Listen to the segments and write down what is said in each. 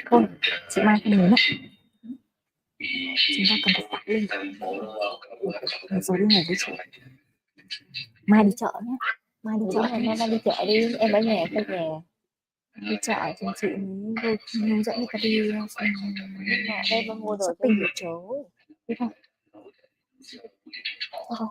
Thôi, chị Mai không muốn ạ. Chúng ta cần phải tạo lên. Rồi đi ngủ với chị. Mai đi chợ nhé. Mai đi chợ. Mai đi chợ đi, em ở nhà thôi về. Đi chợ thì chị mới hướng dẫn người ta đi mà đây mà mua đồ shopping nhiều chỗ. đi không? Thôi.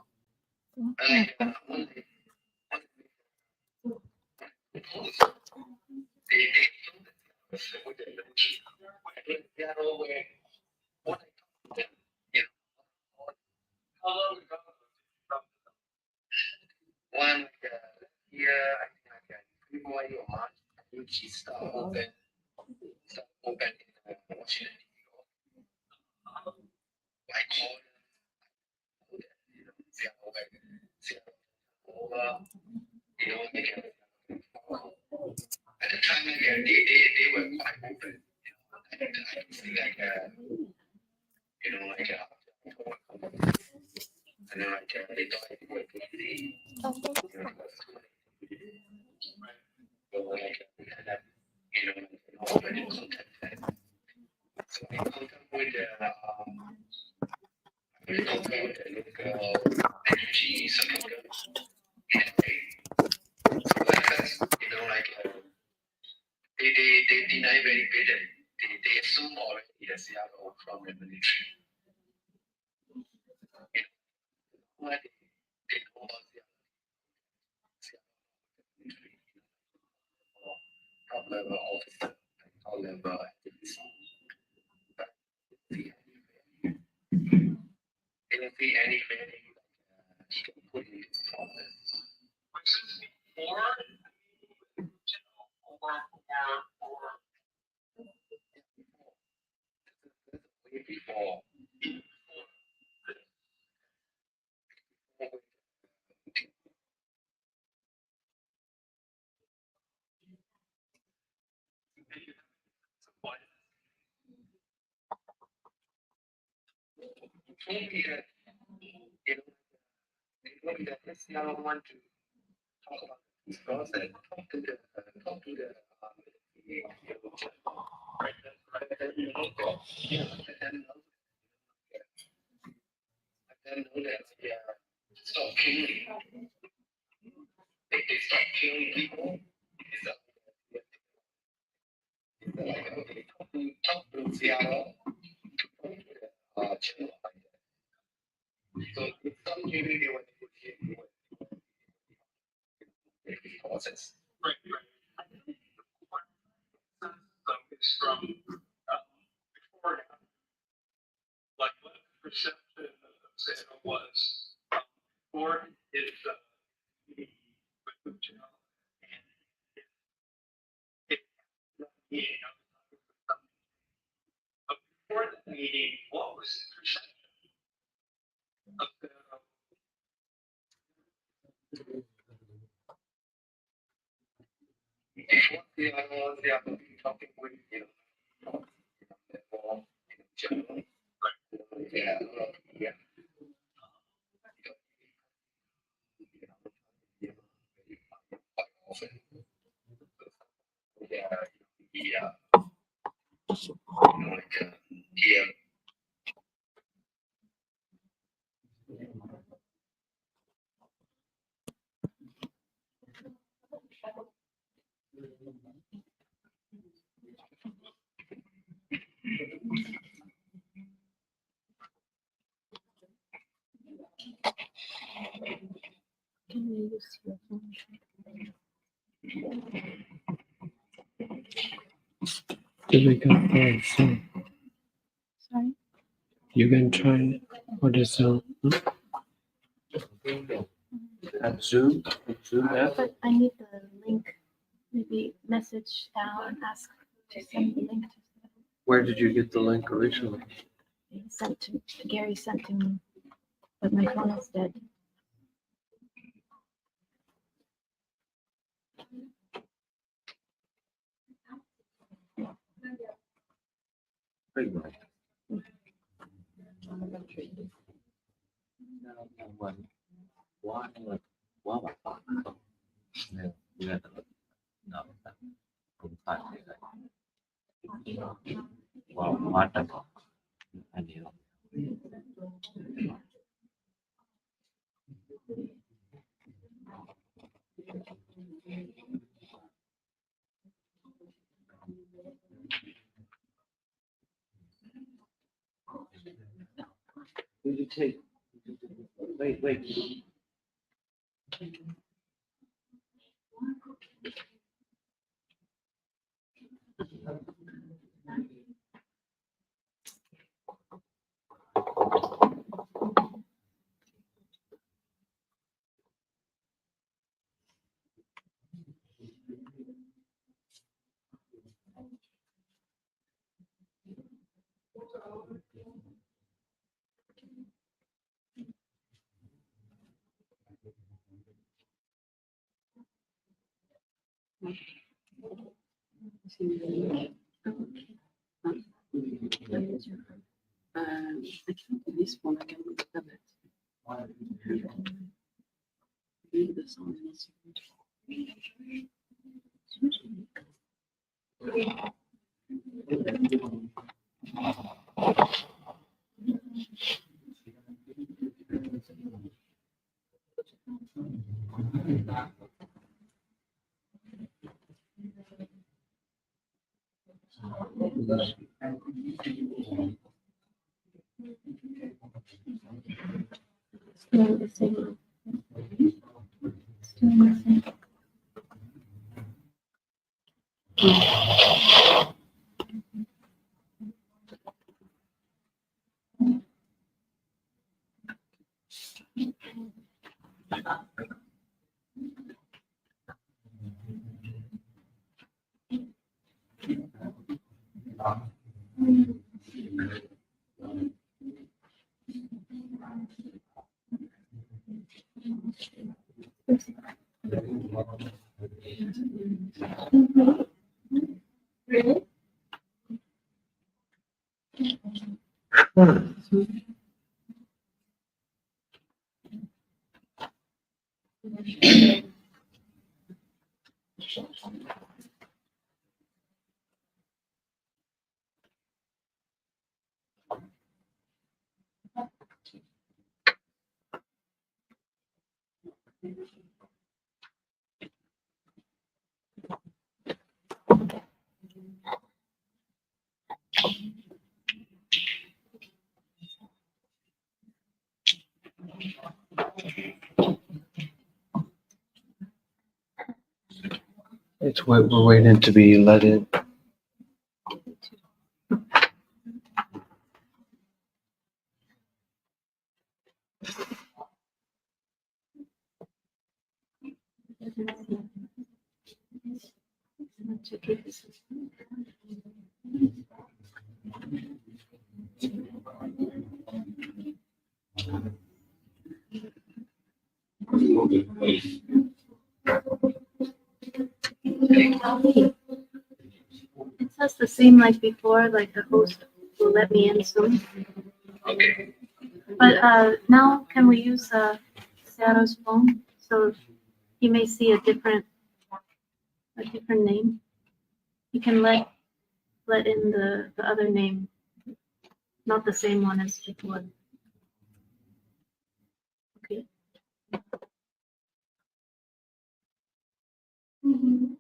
To wake up very soon. Sorry. You can try what is At Zoom app. But I need the link. Maybe message Al and ask to send the link. Where did you get the link originally? He sent to Gary sent to me, but my phone is dead. Quá bận không nên ra tự nó cũng phải quá trình anh hiểu. Will you take? Wait. I can't do this one. I can look at it. Read the song. Still the same. Still the same. Really? it's what we're waiting to be let in. It says the same like before, like the host will let me in soon. Okay. But now can we use Sarah's phone? So he may see a different name. You can let in the other name, not the same one as before. Okay. Mhm.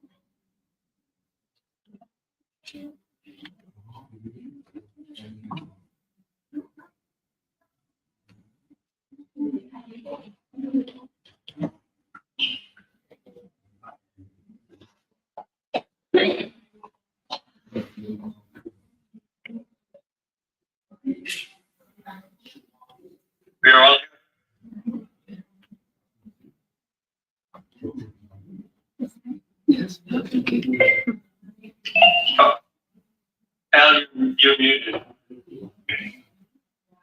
Al, you're muted.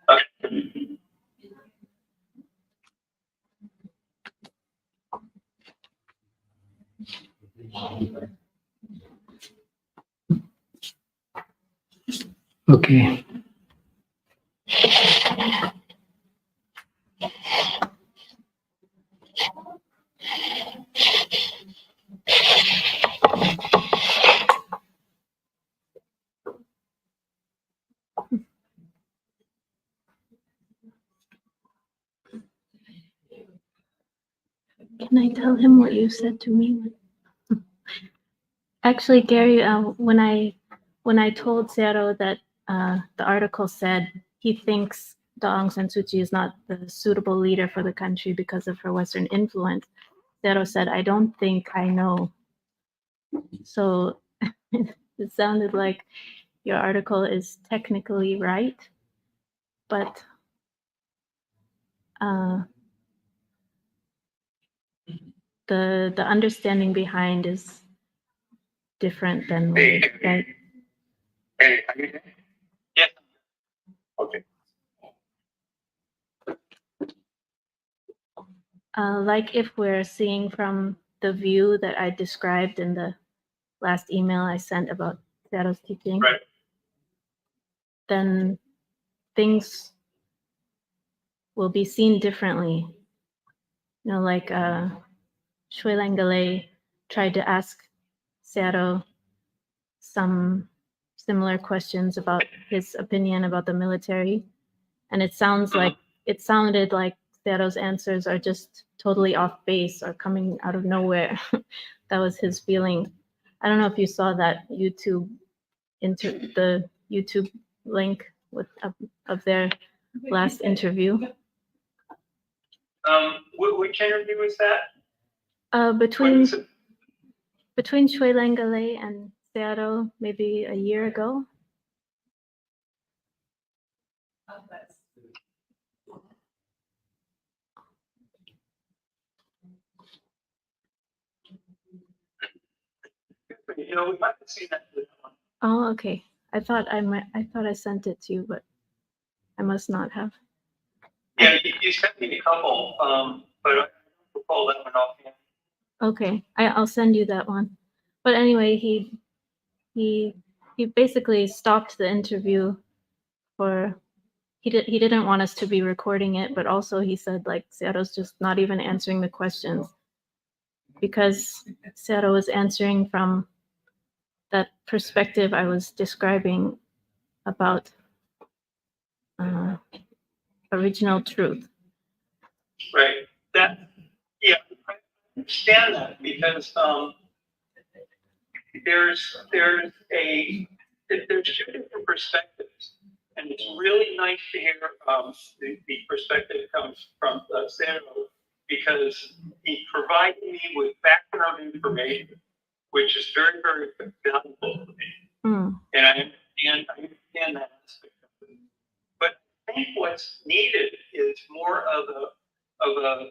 Okay. Okay. Can I tell him what you said to me? Actually, Gary, when I told Zero that the article said he thinks Aung San Suu Kyi is not the suitable leader for the country because of her Western influence, Zero said, "I don't think I know." So it sounded like your article is technically right, but the understanding behind is different than what Hey, right. Hey, are you there? Yes. Okay. Like if we're seeing from the view that I described in the last email I sent about Zero's teaching, Right. then things will be seen differently. You know, like Shui Langale tried to ask Zero some similar questions about his opinion about the military, and it sounded like Zero's answers are just totally off base or coming out of nowhere. That was his feeling. I don't know if you saw that the YouTube link of their last interview. Which interview was that? Between Shui Langale and Zero, maybe a year ago. You know, we might have seen that. Oh, okay. I thought I sent it to you, but I must not have. Yeah, you sent me a couple, but I don't recall that one offhand. Okay, I'll send you that one. But anyway, he basically stopped the interview for he didn't want us to be recording it, but also he said like Zero's just not even answering the questions because Zero was answering from that perspective I was describing about original truth. Right. Yeah, I understand that because there's two different perspectives, and it's really nice to hear the perspective comes from Zero because he provided me with background information, which is very, very valuable to me. And I understand that aspect of it. But I think what's needed is more of a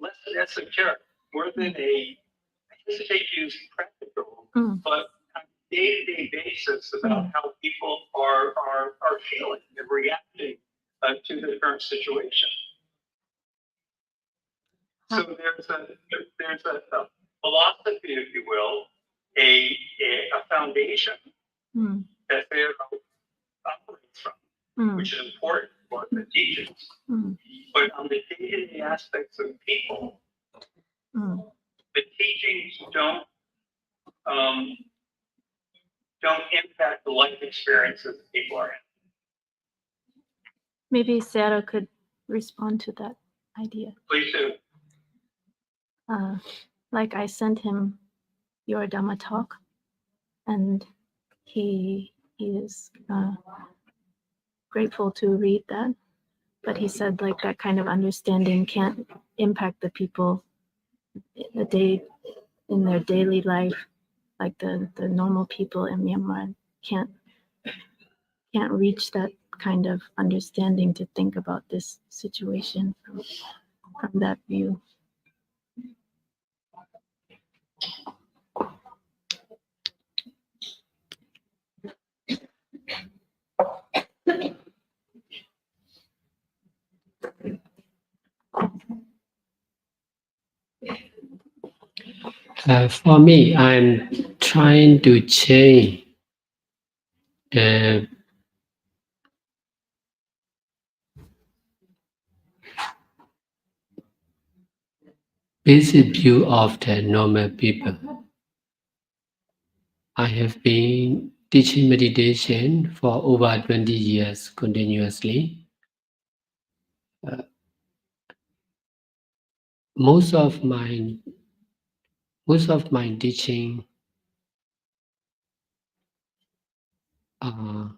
less esoteric, more than I hesitate to use practical, but on a day-to-day basis about how people are feeling and reacting to the current situation. So there's a philosophy, if you will, a foundation that they operates from, which is important for the teachings. But on the day-to-day aspects of people, the teachings don't impact the life experiences that people are in. Maybe Zero could respond to that idea. Please do. Like I sent him your Dhamma talk, and he is grateful to read that. But he said like that kind of understanding can't impact the people in their daily life, like the normal people in Myanmar can't reach that kind of understanding to think about this situation from that view. For me, I'm trying to change the basic view of the normal people. I have been teaching meditation for over 20 years continuously. Most of my teaching are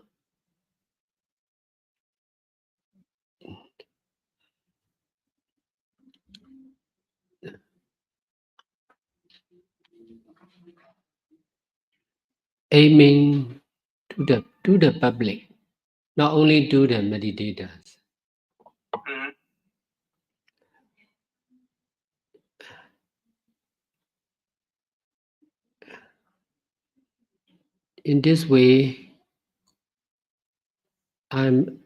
aiming to the public, not only to the meditators. In this way, I'm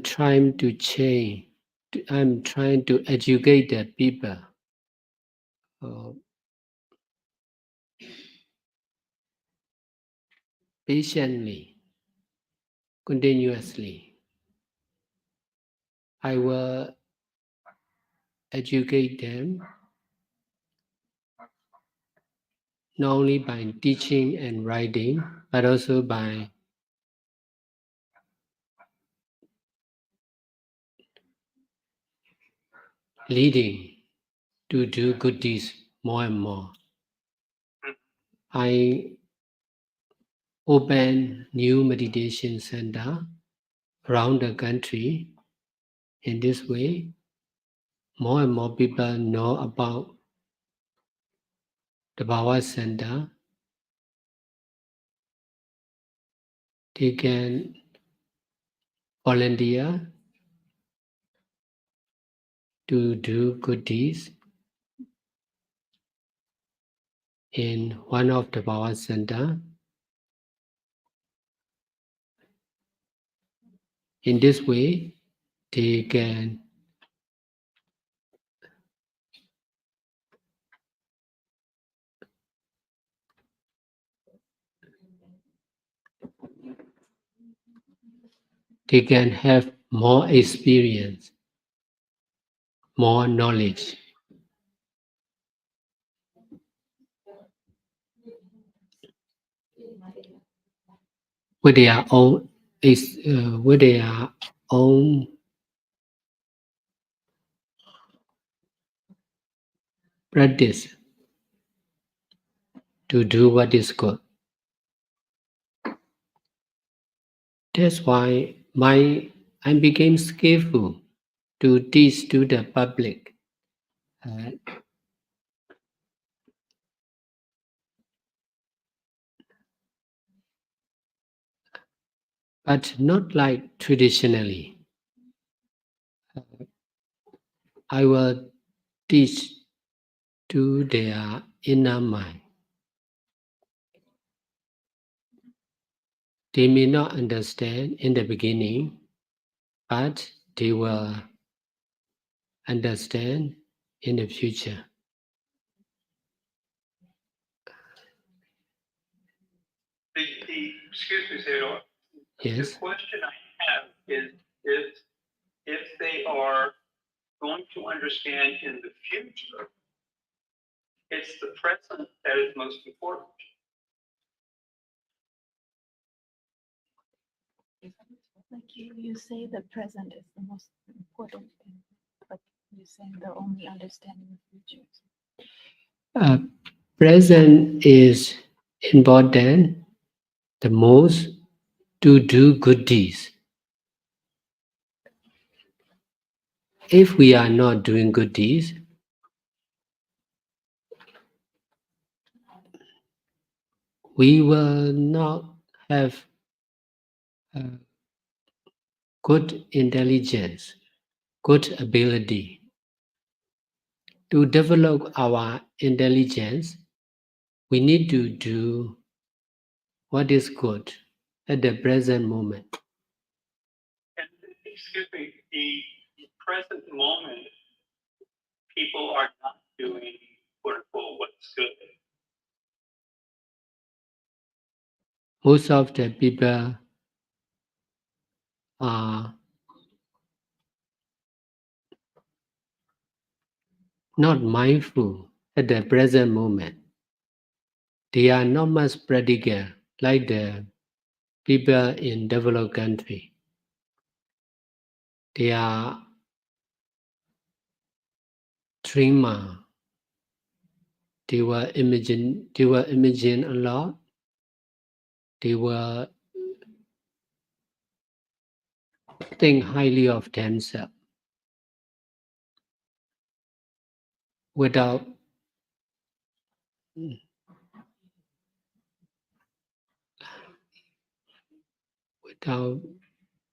trying to change. I'm trying to educate the people patiently, continuously. I will educate them not only by teaching and writing, but also by leading to do good deeds more and more. I open new meditation center around the country. In this way, more and more people know about the Thabarwa Center. They can volunteer to do good deeds in one of the Thabarwa Center. In this way, they can have more experience, more knowledge. With their own practice to do what is good. That's why I became skillful to teach to the public. But not like traditionally. I will teach to their inner mind. They may not understand in the beginning, but they will understand in the future. Excuse me, Theodore. Yes. The question I have is if they are going to understand in the future, it's the present that is most important. Like you say the present is the most important thing, but you're saying they're only understanding the future. Present is important the most to do good deeds. If we are not doing good deeds, we will not have good intelligence, good ability. To develop our intelligence, we need to do what is good at the present moment. And excuse me, the present moment, people are not doing quote unquote what's good. most of the people are not mindful at the present moment. They are not much practical like the people in developed country. They are dreamer. They will imagine a lot. They will think highly of themselves without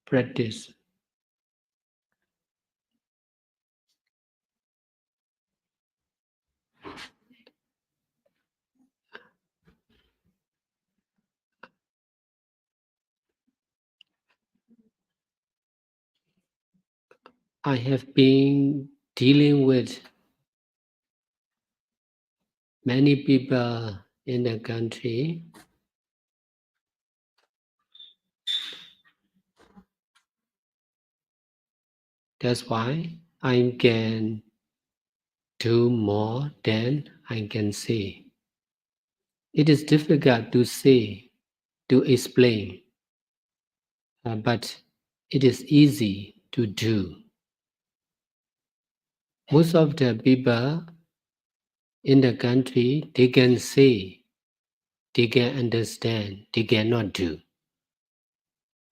practice. I have been dealing with many people in the country. That's why I can do more than I can say. It is difficult to say, to explain, but it is easy to do. Most of the people in the country, they can say, they can understand, they cannot do.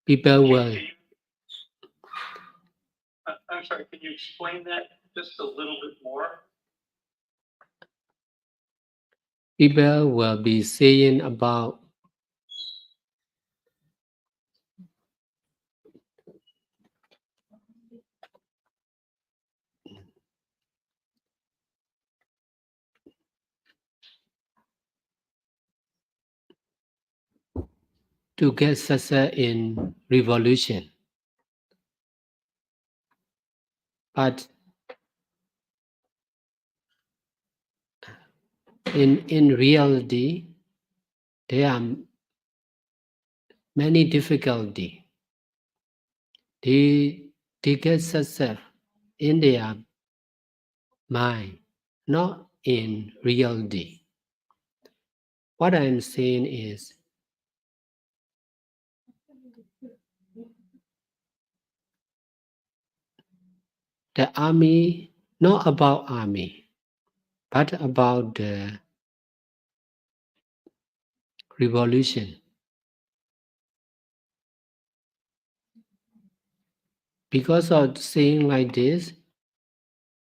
People will. I'm sorry, can you explain that just a little bit more? People will be saying about to get success in revolution. But in reality, there are many difficulties. They get success in their mind, not in reality. What I'm saying is, the army, not about army, but about the revolution. Because of saying like this,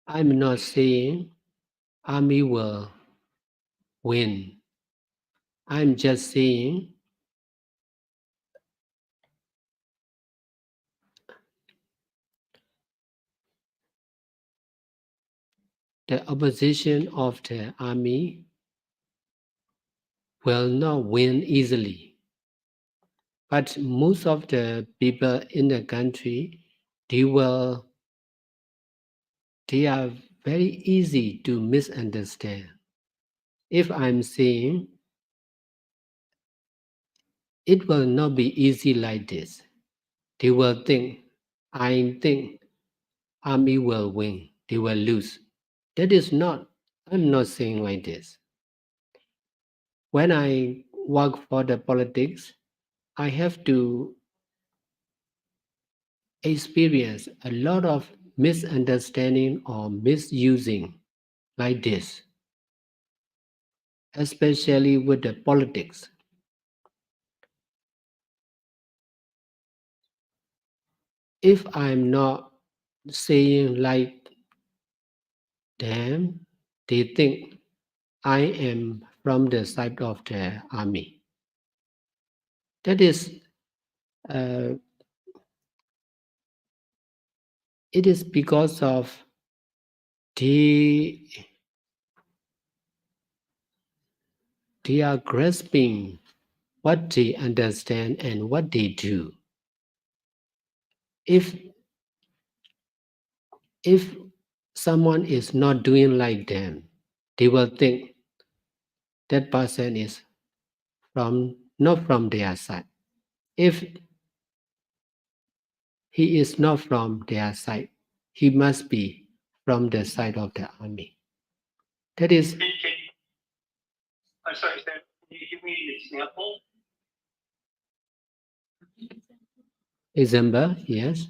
I'm not saying army will win. I'm just saying the opposition of the army will not win easily. But most of the people in the country, they are very easy to misunderstand. If I'm saying it will not be easy like this, they will think, I think army will win, they will lose. That is not, I'm not saying like this. When I work for the politics, I have to experience a lot of misunderstanding or misusing like this, especially with the politics. If I'm not saying like them, they think I am from the side of the army. That is, it is because of they are grasping what they understand and what they do. If someone is not doing like them, they will think that person is from not from their side. If he is not from their side, he must be from the side of the army. That is, I'm sorry, Stan, can you give me an example? example, yes.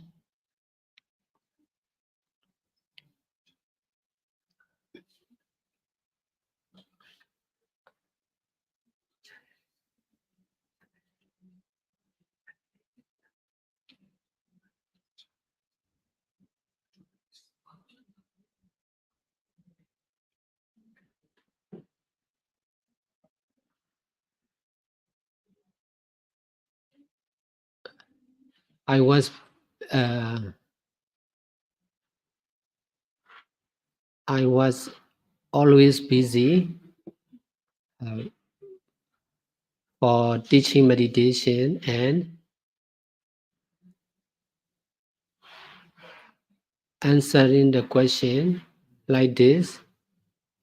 I was always busy for teaching meditation and answering the question like this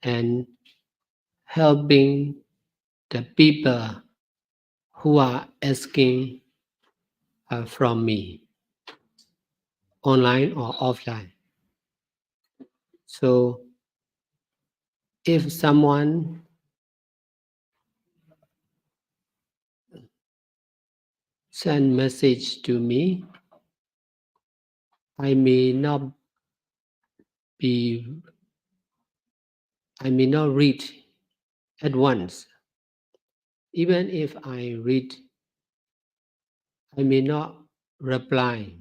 and helping the people who are asking from me, online or offline. So if someone send message to me, I may not read at once. Even if I read, I may not reply.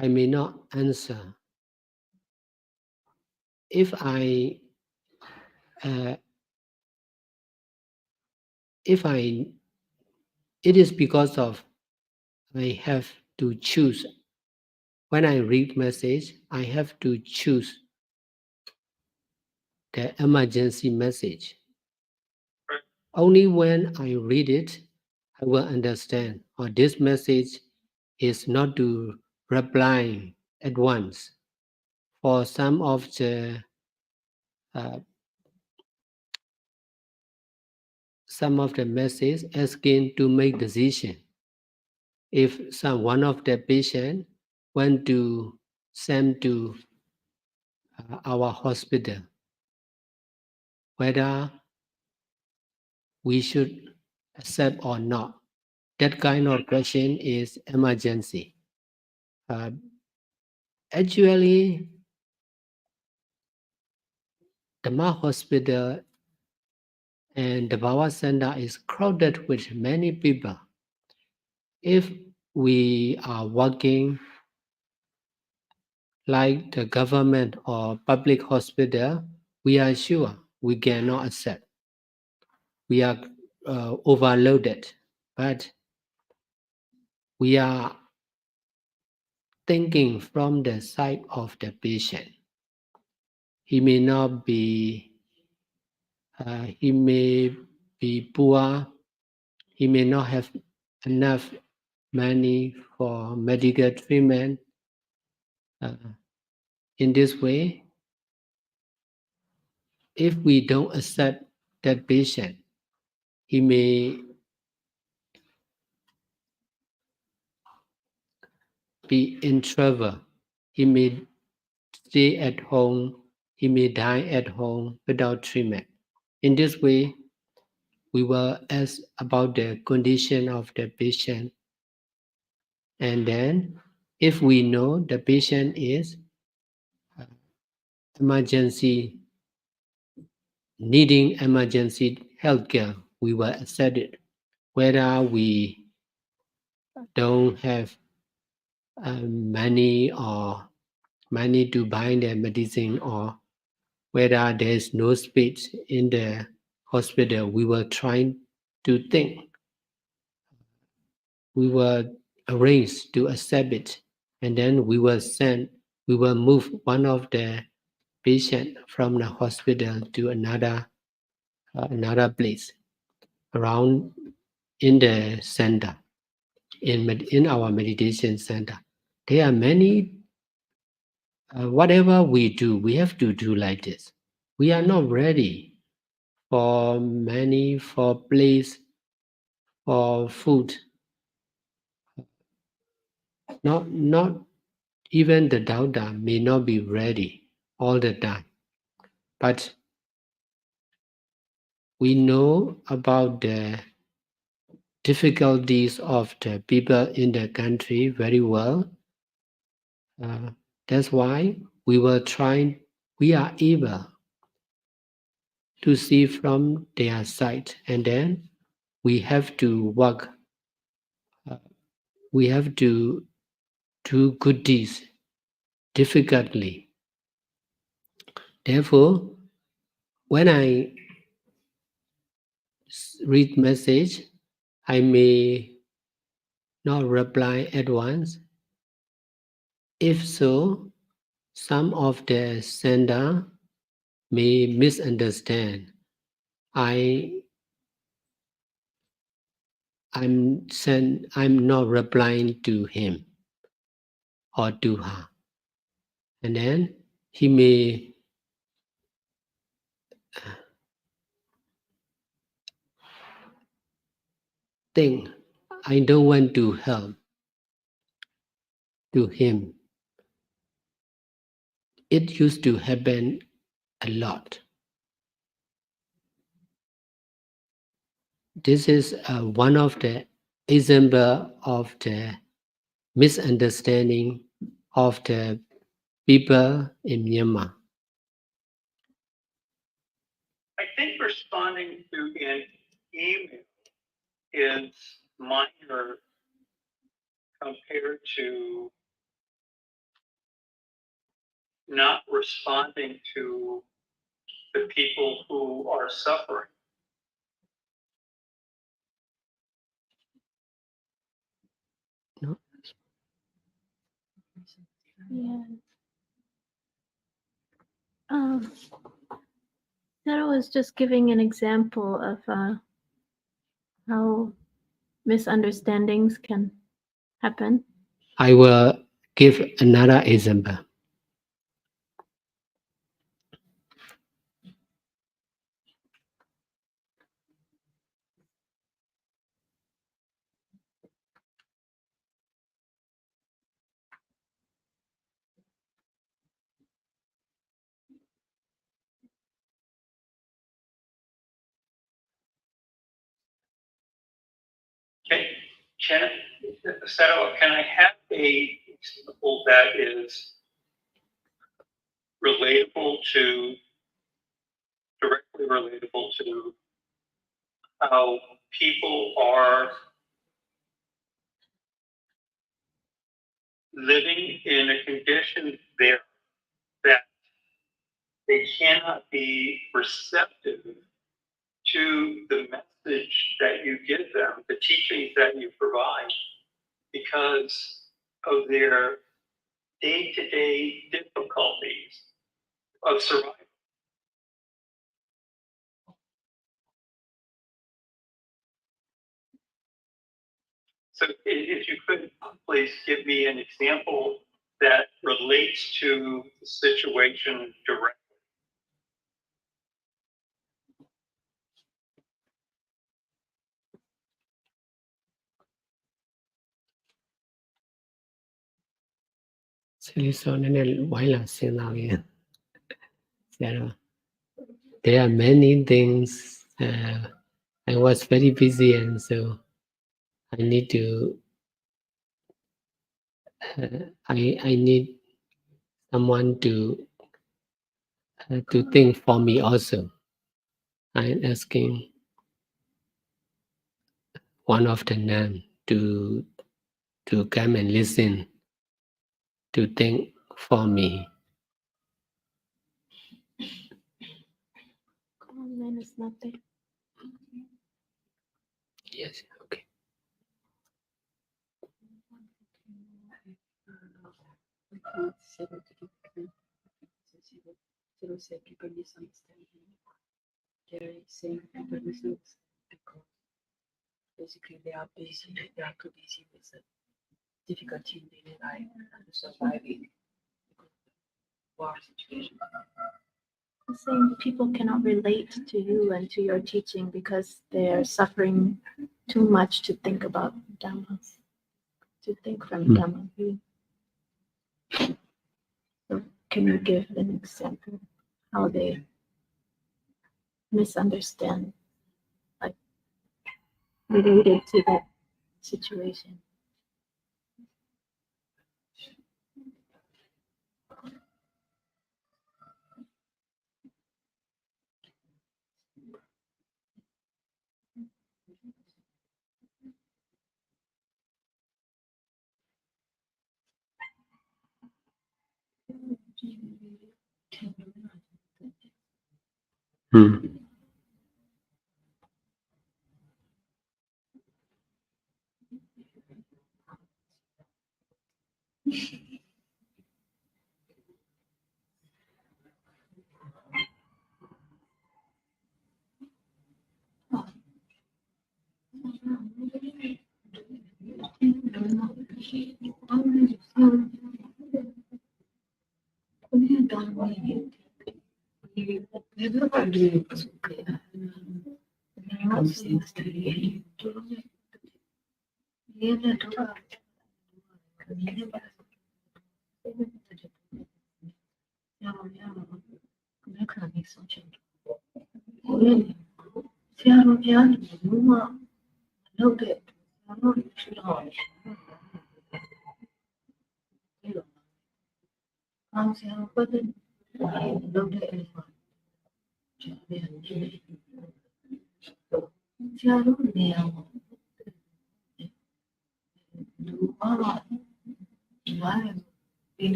I may not answer. If it is because of I have to choose. When I read message, I have to choose the emergency message. Only when I read it, I will understand, or this message is not to reply at once. For some of the message asking to make decision. If one of the patient want to send to our hospital, whether we should accept or not, that kind of question is emergency. Actually, the Myanmar hospital and the Thabarwa center is crowded with many people. If we are working like the government or public hospital, we are sure we cannot accept. We are overloaded, but we are thinking from the side of the patient. He may not be, he may be poor, he may not have enough money for medical treatment. In this way, if we don't accept that patient, he may be in trouble. He may stay at home. He may die at home without treatment. In this way, we will ask about the condition of the patient. And then, if we know the patient is needing emergency healthcare, we will accept it. Whether we don't have money to buy the medicine, or whether there is no space in the hospital, we will try to think. We will arrange to accept it, and then we will move one of the patient from the hospital to another place around in the center, in our meditation center. There are many. Whatever we do, we have to do like this. We are not ready for place or food. Not even the doctor may not be ready all the time, but we know about the difficulties of the people in the country very well. That's why we are able to see from their side, and then we have to work. We have to do good deeds difficultly. Therefore, when I read message, I may not reply at once. If so, some of the sender may misunderstand. I'm not replying to him or to her, and then he may think I don't want to help to him. It used to happen a lot. This is one of the example of the misunderstanding of the people in Myanmar. I think responding to an email is minor compared to not responding to the people who are suffering. No? Yeah. Sarah was just giving an example of how misunderstandings can happen. I will give another example. Okay, Sarah, can I have a example that is relatable to, directly relatable to how people are living in a condition there that they cannot be receptive to the message that you give them, the teachings that you provide, because of their day-to-day difficulties of survival. So if you could please give me an example that relates to the situation directly. There are many things. I was very busy, and so I need to. I need someone to think for me also. I'm asking one of the nuns to come and listen, to think for me. Man is not there. Yes, okay. People misunderstand him. They're saying people misunderstand because basically they are busy, they are too busy with the difficulty in daily life and surviving because of the war situation. I'm saying people cannot relate to you and to your teaching because they are suffering too much to think about Dhamma, to think from Dhamma view. So can you give an example how they misunderstand, like related to that situation?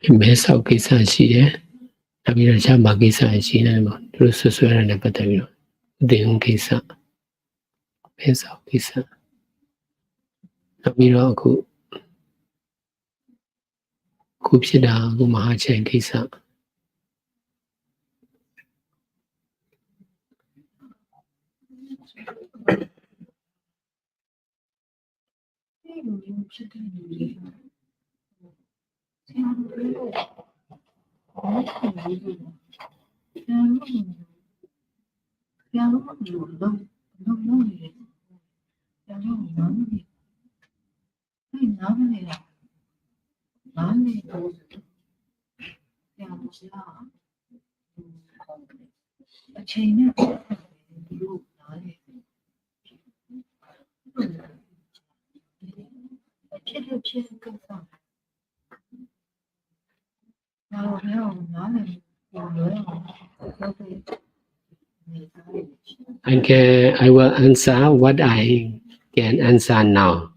Mess out Kisa she, Nabira Chamba Kisa she, Rususwara and Patavio, the own Kisa, Mess out Kisa, Nabira Kupsida, Gumahacha and Kisa. I will answer what I can answer now.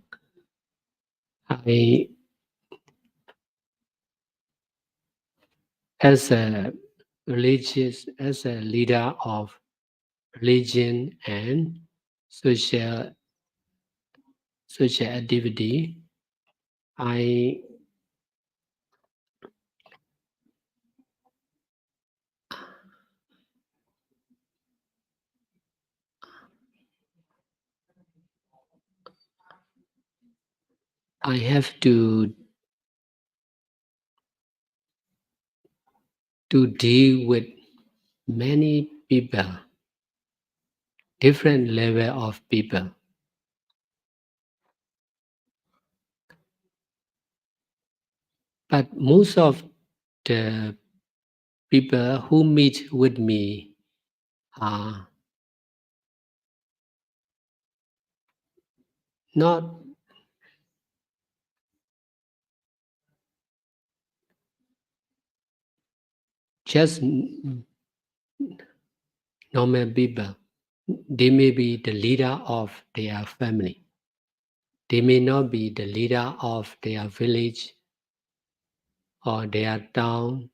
As a leader of religion and social activity, I have to deal with many people, different level of people. But most of the people who meet with me are not just normal people. They may be the leader of their family. They may not be the leader of their village or their town,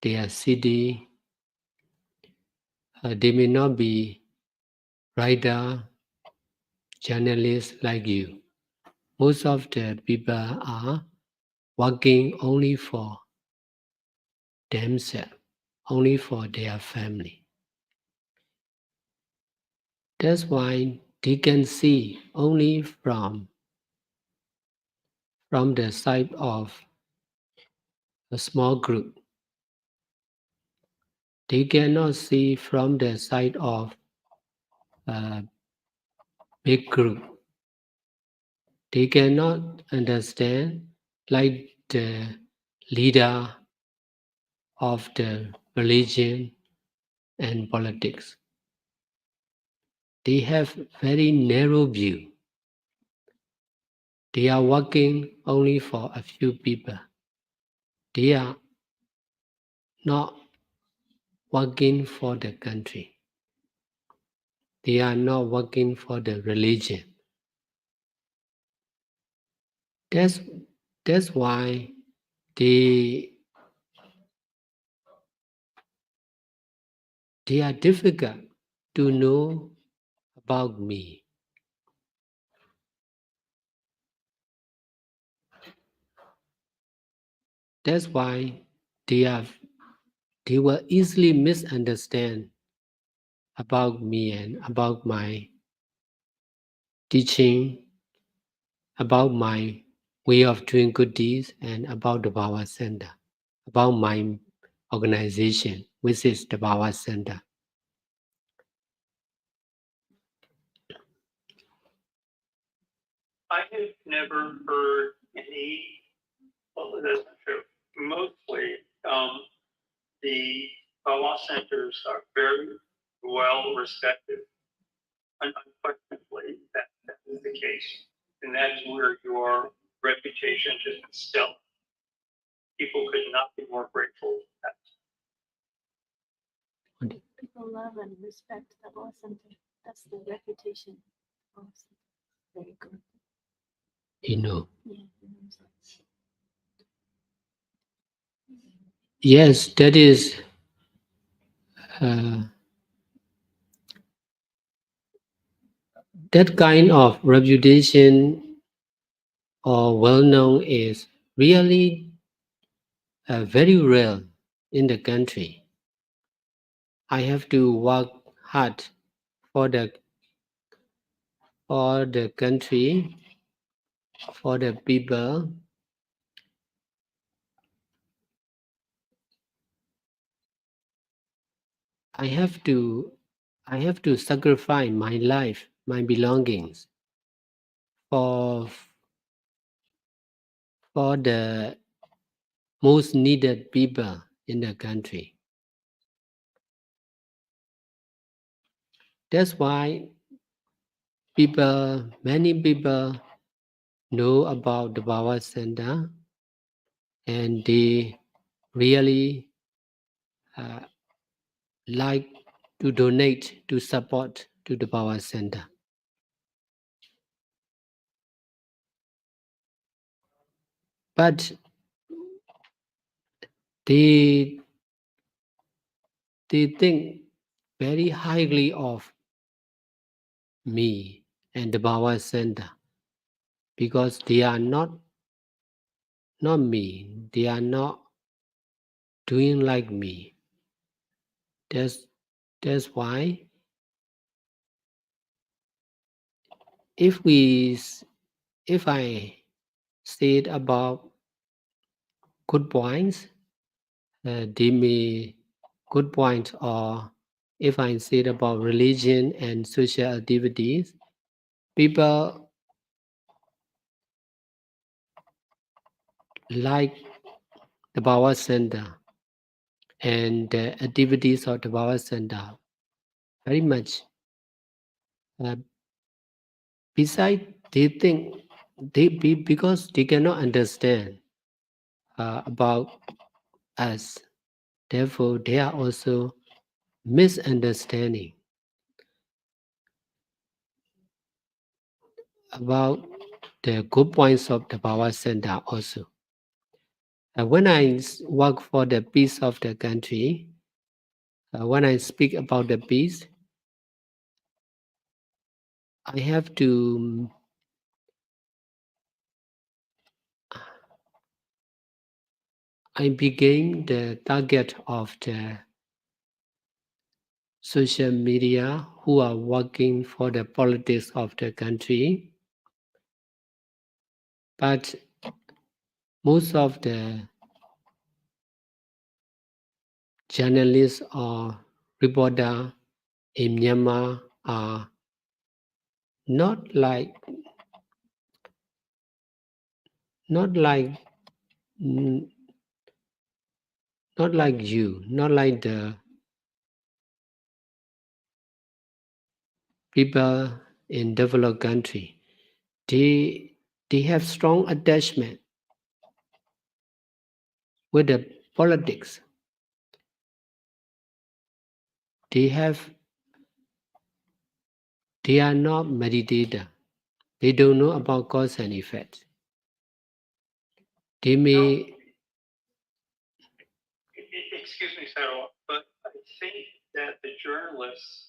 their city. They may not be writer, journalists like you. Most of the people are working only for themselves, only for their family. That's why they can see only from the side of a small group. They cannot see from the side of a big group. They cannot understand like the leader of the religion and politics. They have very narrow view. They are working only for a few people. They are not working for the country. They are not working for the religion. That's why they are difficult to know about me. That's why they will easily misunderstand about me and about my teaching, about my way of doing good deeds, and about the Power Center, about my organization, which is the Power Center. I have never heard any, well, that's not true. Mostly, the law centers are very well respected. And unfortunately, that is the case. And that's where your reputation has been stellar. People could not be more grateful for that. People love and respect the law center. That's the reputation. Very good. You know. Yeah. Yes, that is that kind of reputation or well-known is really very rare in the country. I have to work hard for the country, for the people. I have to sacrifice my life, my belongings for the most needed people in the country. That's why many people know about the Power Center, and they really like to donate, to support to the Power Center. But they think very highly of me and the Power Center because they are not me. They are not doing like me. That's why if I said about good points, they may good points, or if I said about religion and social activities, people like the Power Center and the activities of the Power Center very much. Besides, they think because they cannot understand about us. Therefore, they are also misunderstanding about the good points of the Power Center also. When I work for the peace of the country, when I speak about the peace, I have to I became the target of the social media who are working for the politics of the country. But most of the journalists or reporters in Myanmar are not like mm, not like you, not like the people in developed country. They have strong attachment with the politics. They are not meditator. They don't know about cause and effect. They may Excuse me, Sarah, but I think that the journalist's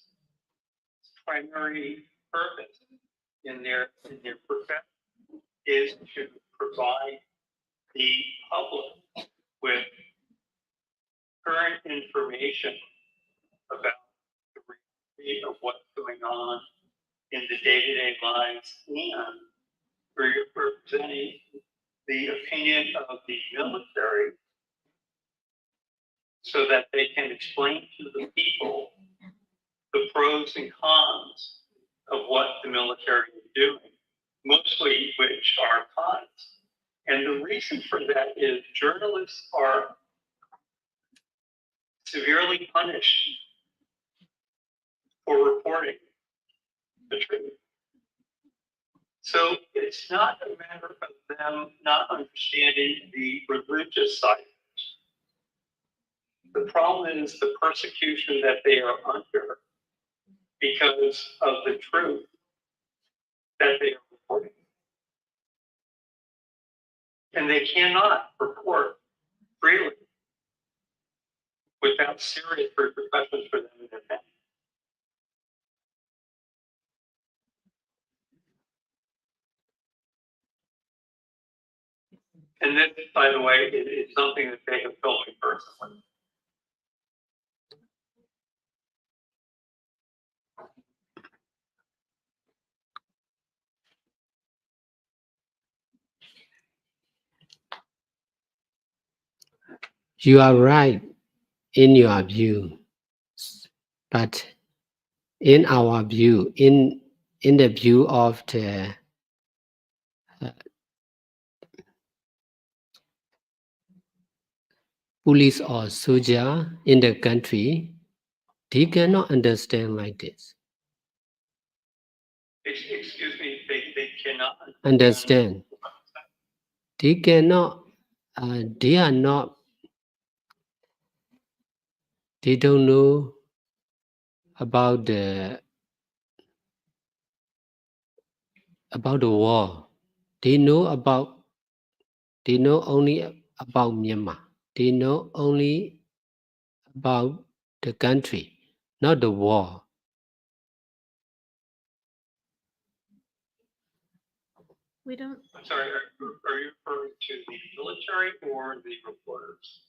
primary purpose in their profession is to provide the public with current information about the reality of what's going on in the day-to-day lives and representing the opinion of the military so that they can explain to the people the pros and cons of what the military is doing, mostly which are cons. And the reason for that is journalists are severely punished for reporting the truth. So it's not a matter of them not understanding the religious side. The problem is the persecution that they are under because of the truth that they are reporting. And they cannot report freely without serious repercussions for them and their family. And this, by the way, is something that they have told me personally. you are right in your view, but in our view, in the view of the police or soldier in the country, they cannot understand like this. Excuse me, they cannot Understand. They cannot, they are not, they don't know about the war. They know only about Myanmar. They know only about the country, not the war. We don't. I'm sorry, are you referring to the military or the reporters?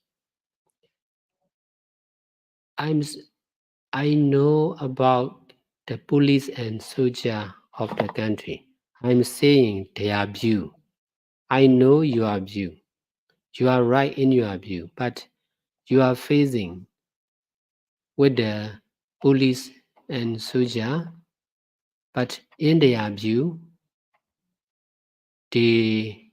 I know about the police and soldier of the country. I'm saying their view. I know your view. You are right in your view, but you are facing with the police and soldier, but in their view, they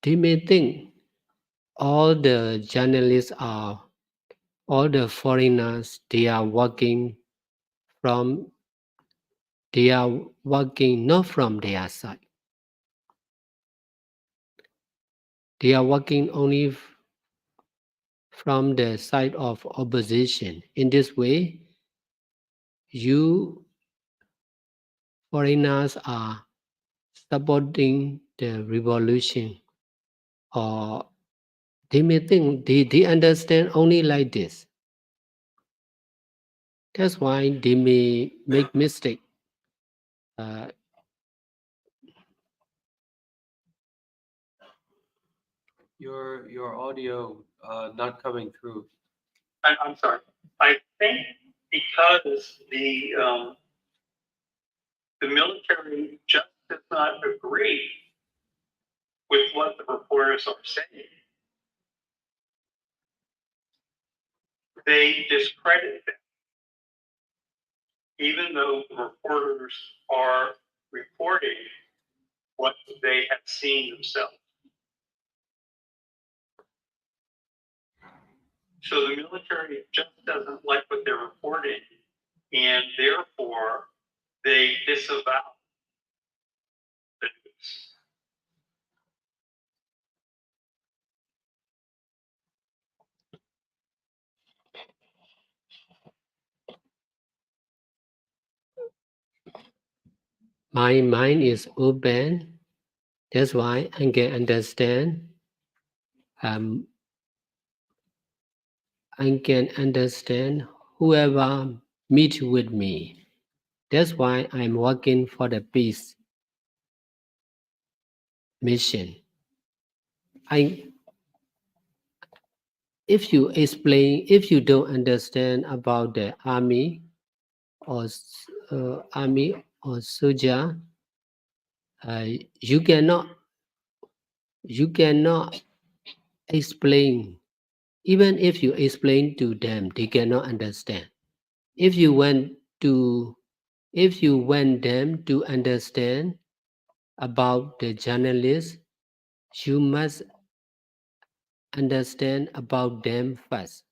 may think all the journalists are, all the foreigners, they are working not from their side. They are working only from the side of opposition. In this way, you foreigners are supporting the revolution, or they may think they understand only like this. That's why they may make mistake. Your audio not coming through. I'm sorry. I think because the military just does not agree with what the reporters are saying, they discredit them, even though the reporters are reporting what they have seen themselves. So the military just doesn't like what they're reporting, and therefore they disavow the news. My mind is open. That's why I can understand. I can understand whoever meet with me. That's why I'm working for the peace mission. If you don't understand about the army or soldier, you cannot explain. Even if you explain to them, they cannot understand. If you want them to understand about the journalists, you must understand about them first.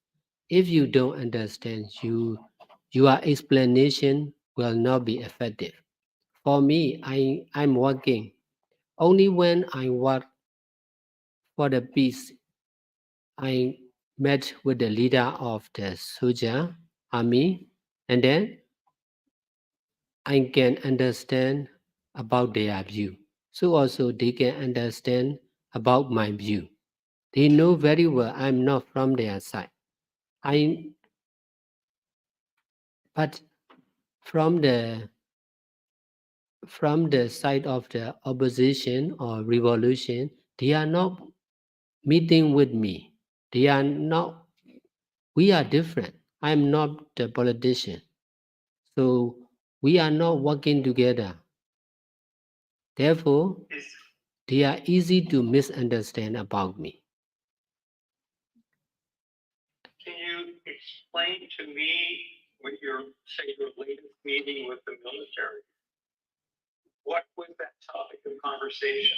If you don't understand, your explanation will not be effective. For me, I'm working. Only when I work for the peace, I met with the leader of the soldier army, and then I can understand about their view. So also they can understand about my view. They know very well I'm not from their side. But from the side of the opposition or revolution, they are not meeting with me. They are not. We are different. I'm not the politician, so we are not working together. Therefore, they are easy to misunderstand about me. Can you explain to me what your latest meeting with the military? What was that topic of conversation?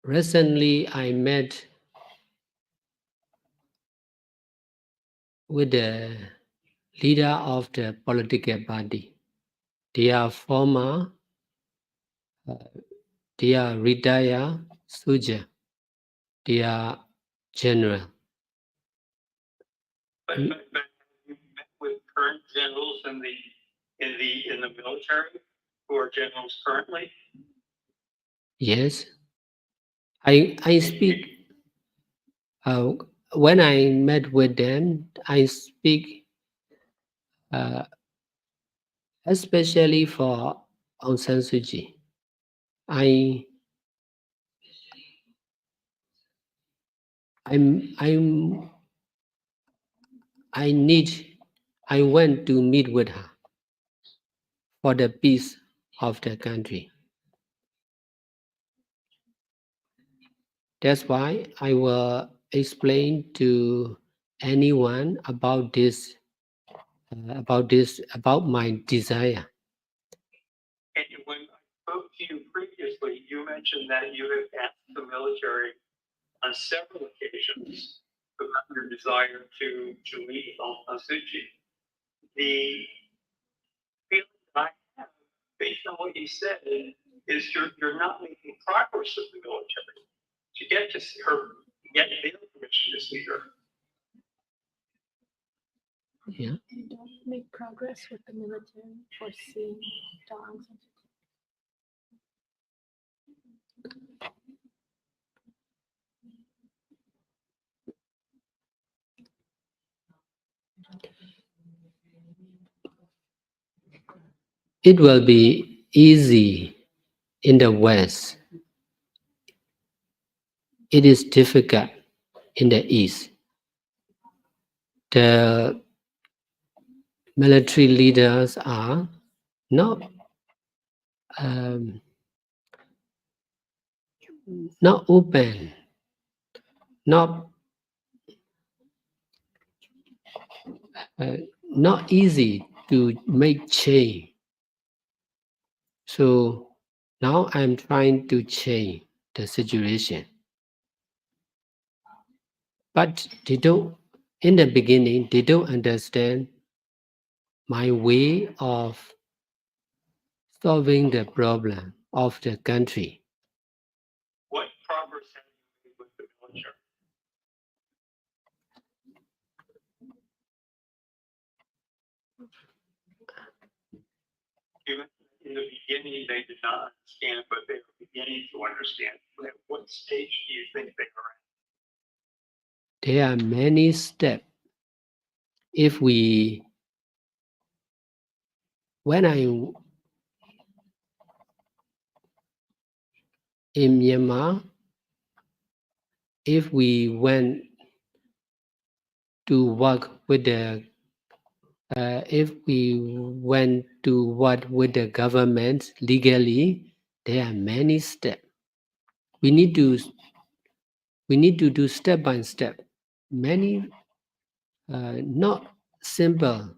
Recently, I met with the leader of the political party. They are retired soldier. They are general. But you met with current generals in the military who are generals currently? Yes, I speak. When I met with them, I speak especially for Aung San Suu Kyi. I went to meet with her for the peace of the country. That's why I will explain to anyone about this, about my desire. And when I spoke to you previously, you mentioned that you have asked the military on several occasions about your desire to meet Aung San Suu Kyi. The feeling that I have, based on what you said, is you're not making progress with the military to get to see her, get their permission to see her. Yeah. You don't make progress with the military for seeing Aung San Suu Kyi. it will be easy in the West. It is difficult in the East. The military leaders are not not open, not easy to make change. So now I'm trying to change the situation. But they don't, in the beginning, they don't understand my way of solving the problem of the country. What progress have you made with the military? In the beginning, they did not understand, but they were beginning to understand. At what stage do you think they are at? There are many steps. When I in Myanmar, if we went to work with the government legally, there are many steps. We need to do step by step. Many not simple,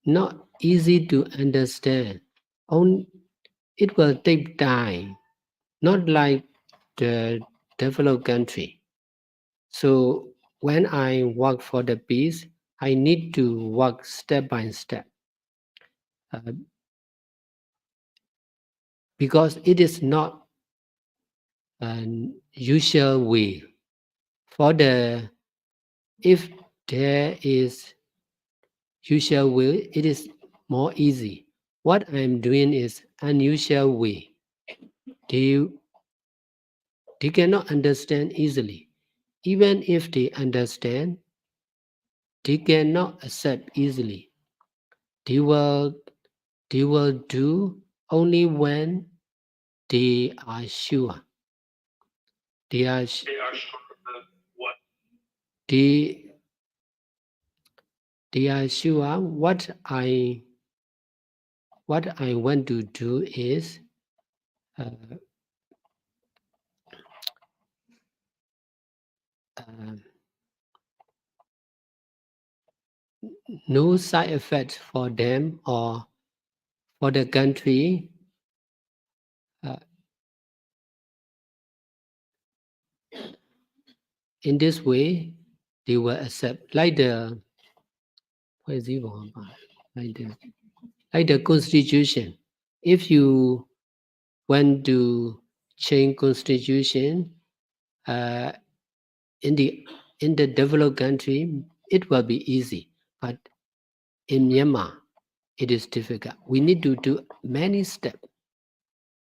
not easy to understand. It will take time, not like the developed country. So when I work for the peace, I need to work step by step. Because it is not an usual way. If there is usual way, it is more easy. What I'm doing is unusual way. They cannot understand easily. Even if they understand, they cannot accept easily. They will do only when they are sure. They are They are sure of what? They are sure what I want to do is no side effect for them or for the country. In this way, they will accept, like the constitution. If you want to change constitution in the developed country, it will be easy. But in Myanmar, it is difficult. We need to do many steps.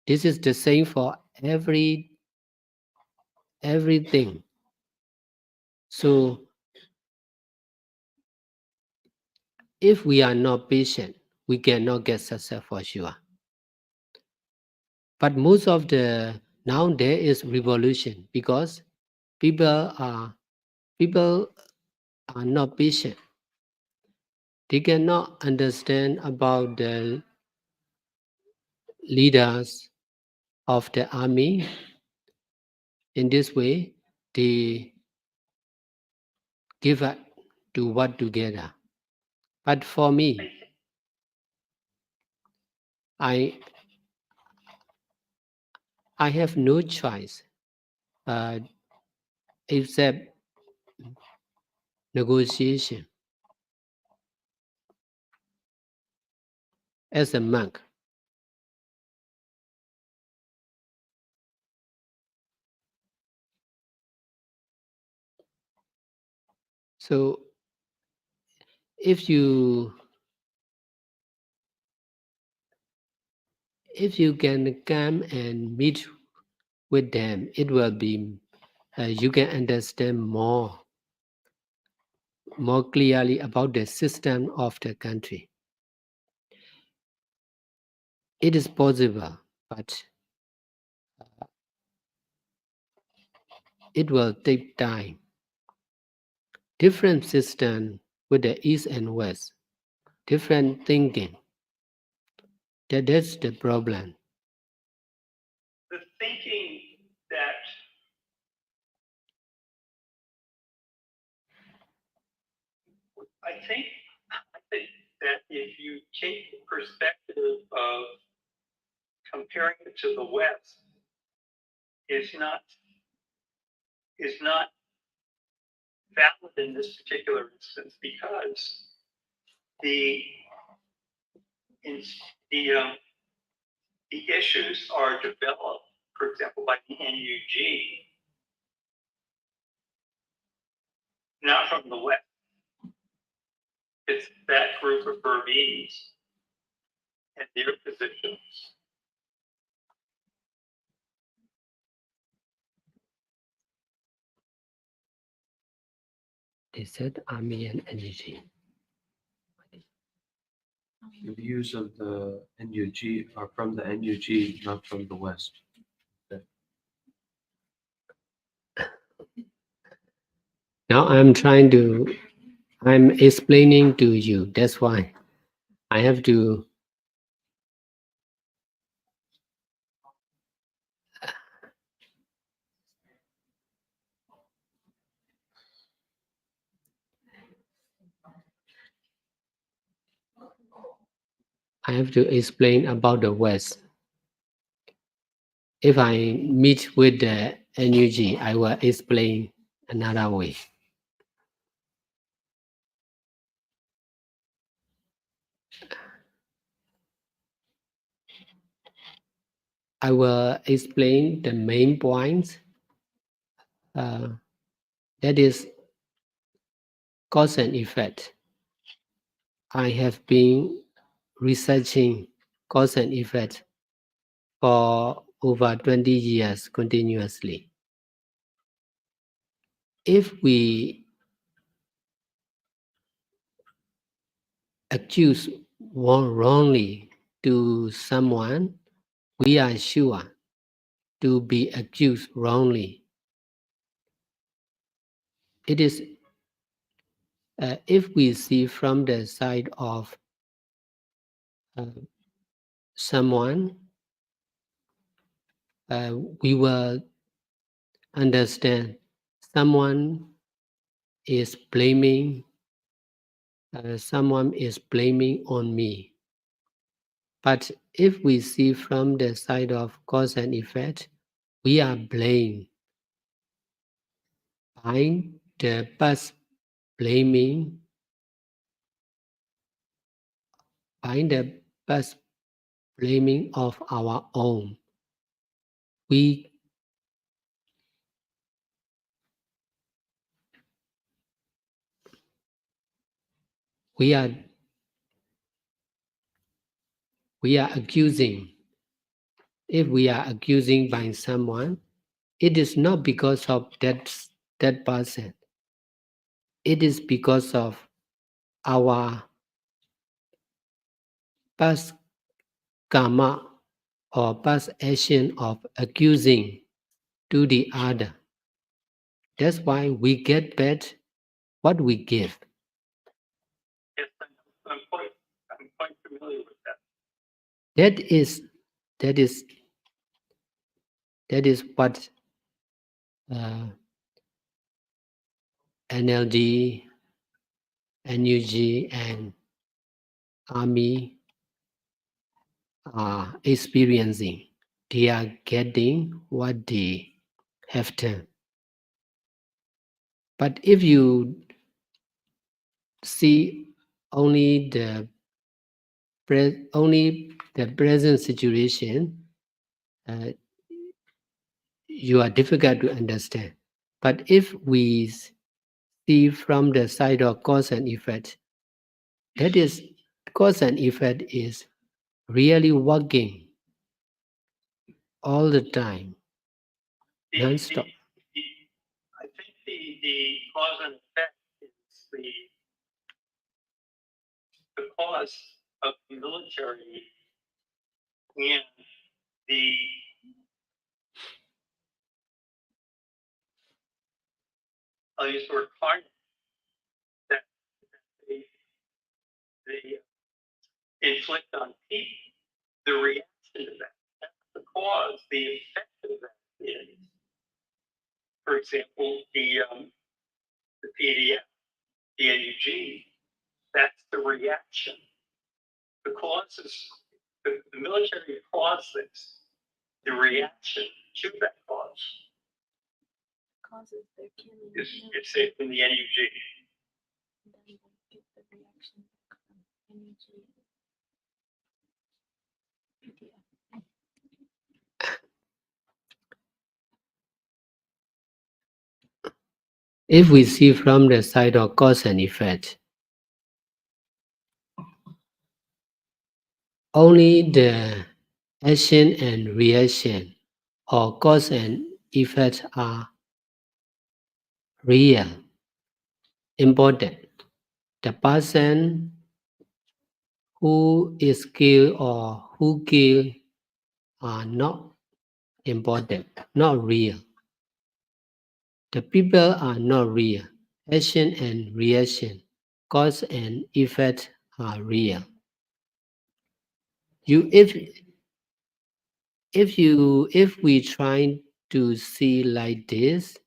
This is the same for everything. So if we are not patient, we cannot get success for sure. But most of now there is revolution because people are not patient. They cannot understand about the leaders of the army. In this way, they give up to work together. But for me, I have no choice except negotiation. As a monk, so if you can come and meet with them, it will be you can understand more clearly about the system of the country. It is possible, but it will take time. Different system with the East and West, different thinking. That's the problem. The thinking that I think that if you take the perspective of comparing it to the West, is not valid in this particular instance because the in, the issues are developed, for example, by the NUG, not from the West. It's that group of Burmese and their positions. They said army and energy. The views of the NUG are from the NUG, not from the West. Now I'm explaining to you. That's why I have to explain about the West. If I meet with the NUG, I will explain another way. I will explain the main points. That is cause and effect. I have been researching cause and effect for over 20 years continuously. If we accuse wrongly to someone, we are sure to be accused wrongly. It is if we see from the side of someone, we will understand someone is blaming on me. But if we see from the side of cause and effect, we are blamed by the past blaming, of our own. We are accusing. If we are accusing by someone, it is not because of that person. It is because of our past karma or past action of accusing to the other. That's why we get back what we give. Yes, I'm quite familiar with that. That is what NLD, NUG, and Army are experiencing. They are getting what they have done. But if you see only the present situation, you are difficult to understand. But if we see from the side of cause and effect, that is, cause and effect is really working all the time, non-stop. I think the cause and effect is the cause of the military and the I'll use the word karma that they inflict on people, the reaction to that, that's the cause, the effect of that is, for example, the PDF, the NUG, that's the reaction. The cause is, the military caused this, the reaction to that cause Causes their killing. is said in the NUG. And then they get the reaction back from energy. PDF. If we see from the side of cause and effect, only the action and reaction or cause and effect are real, important. The person who is killed or who killed are not important, not real. The people are not real. Action and reaction, cause and effect are real. If we try to see like this,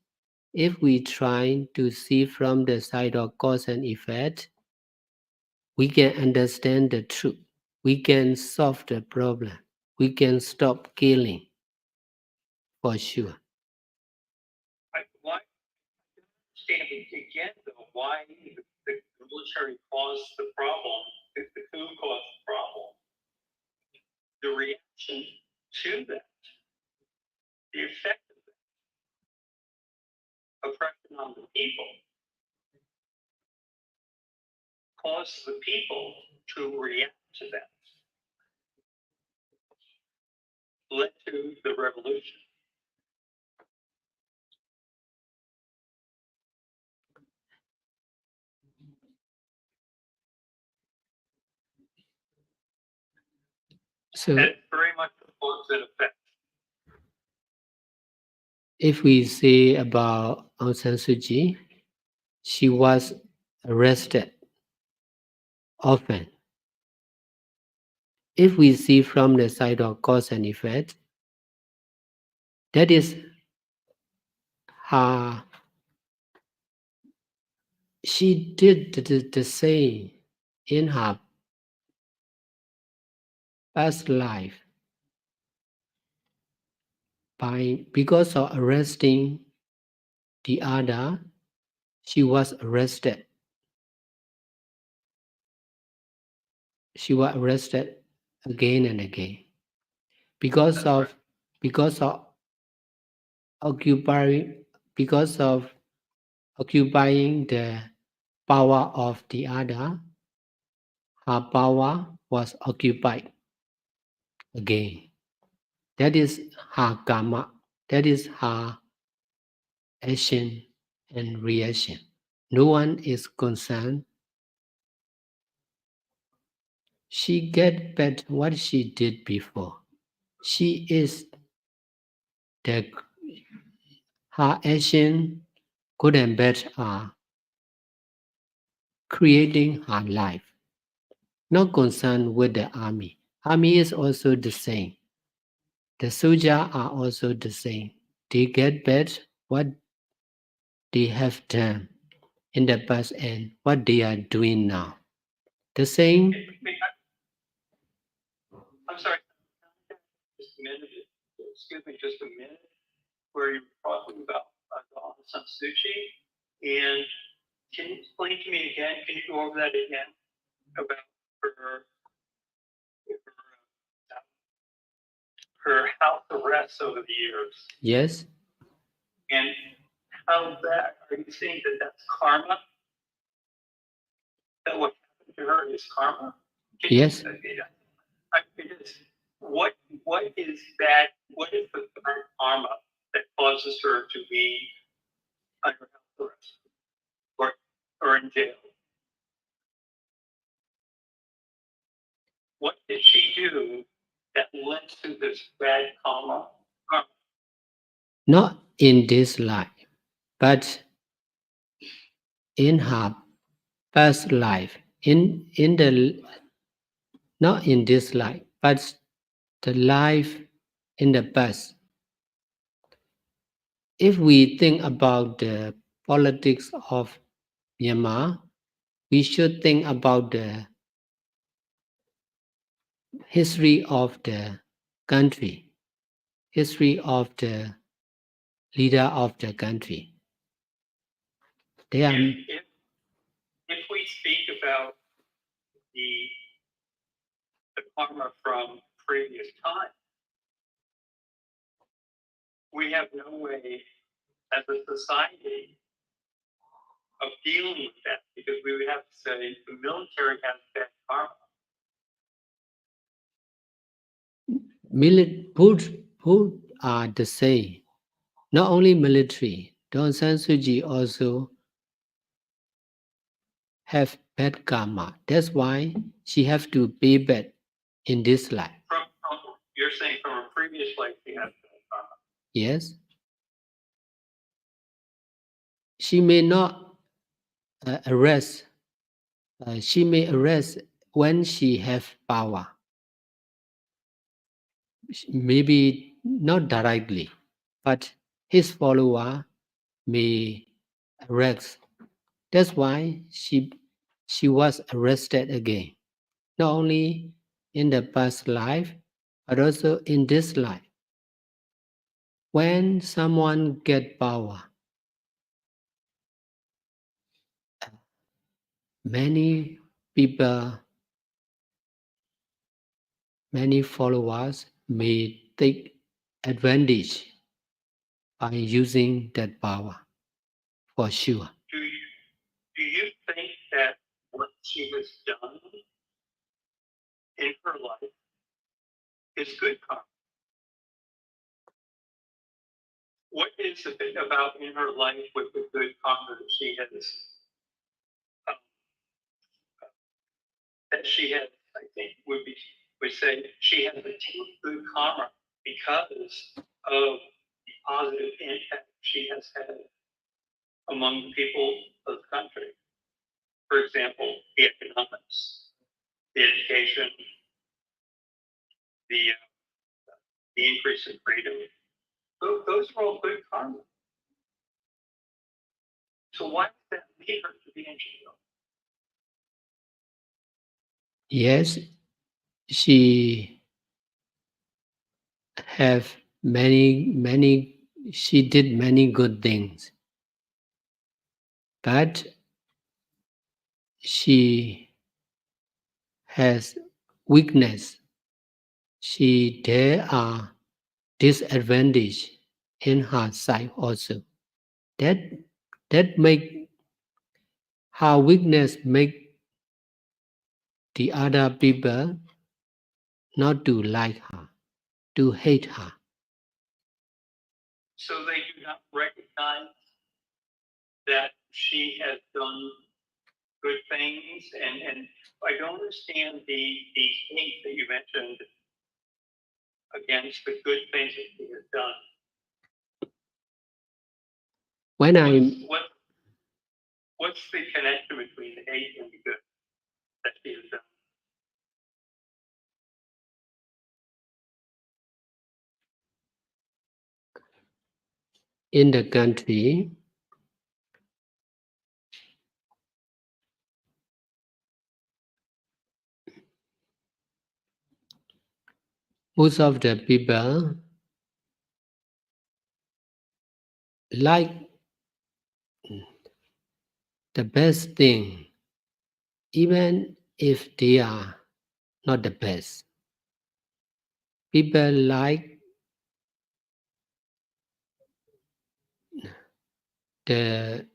if we try to see from the side of cause and effect, we can understand the truth. We can solve the problem. We can stop killing, for sure. Why understand again though why the military caused the problem, the coup caused the problem. The reaction to that, the effect of that, oppression on the people, caused the people to react to that, led to the revolution. So That's very much a cause and effect. if we say about Aung San Suu Kyi, she was arrested often. If we see from the side of cause and effect, that is her, she did the same in her past life because of arresting the other, she was arrested. She was arrested again and again because of occupying the power of the other. Her power was occupied again. That is her karma. That is her action and reaction. No one is concerned. She get back what she did before. She is her action, good and bad, are creating her life. Not concerned with the army. Army is also the same. The soldiers are also the same. They get back what they have done in the past and what they are doing now. The same. I'm sorry, just a minute, excuse me, just a minute, where you're talking about Aung San Suu Kyi, and can you explain to me again, can you go over that again, about her house arrests over the years, Yes. and how that, are you saying that that's karma? That what happened to her is karma? Yes. It is. What is that? What is the karma that causes her to be under house arrest or in jail? What did she do that led to this bad karma? Not in this life, but in her past life. Not in this life, but the life in the past. If we think about the politics of Myanmar, we should think about the history of the country, history of the leader of the country. They are, If we speak about the karma from previous time, we have no way as a society of dealing with that, because we would have to say the military has bad karma. who are the same. Not only military, Dawn San Suu Kyi also have bad karma. That's why she have to pay back in this life. You're saying from a previous life she has bad karma. Yes. She may not arrest. She may arrest when she have power. Maybe not directly, but his follower may arrest. That's why she was arrested again. Not only in the past life, but also in this life. When someone get power, many people, many followers may take advantage by using that power, for sure. Do you think that what she has done in her life is good karma? What is it about in her life with the good karma that she has, I think would say she has achieved good karma because of the positive impact she has had among the people of the country? For example, the economics, the education, the increase in freedom. Those are all good karma. So why does that lead her to be in jail? Yes, she have she did many good things, but she has weakness. There are disadvantage in her side also. That make her weakness make the other people not to like her, to hate her. So they do not recognize that she has done good things, and I don't understand the hate that you mentioned against the good things that she has done. What's the connection between the hate and the good that she has done? In the country, most of the people like the best thing, even if they are not the best. People like the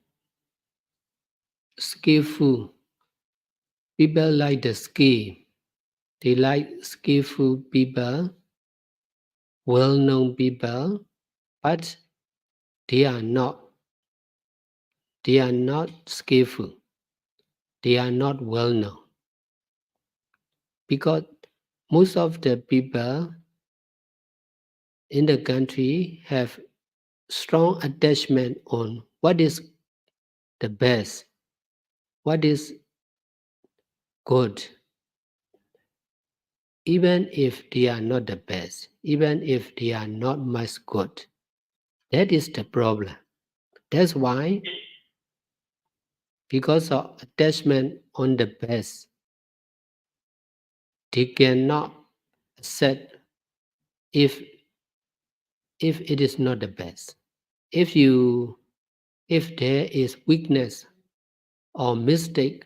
skillful. People like the skill. They like skillful people, well-known people, but they are not skillful. They are not well-known. Because most of the people in the country have strong attachment on what is the best, what is good, even if they are not the best, even if they are not much good. That is the problem. That's why, because of attachment on the best, they cannot accept if it is not the best. If there is weakness or mistake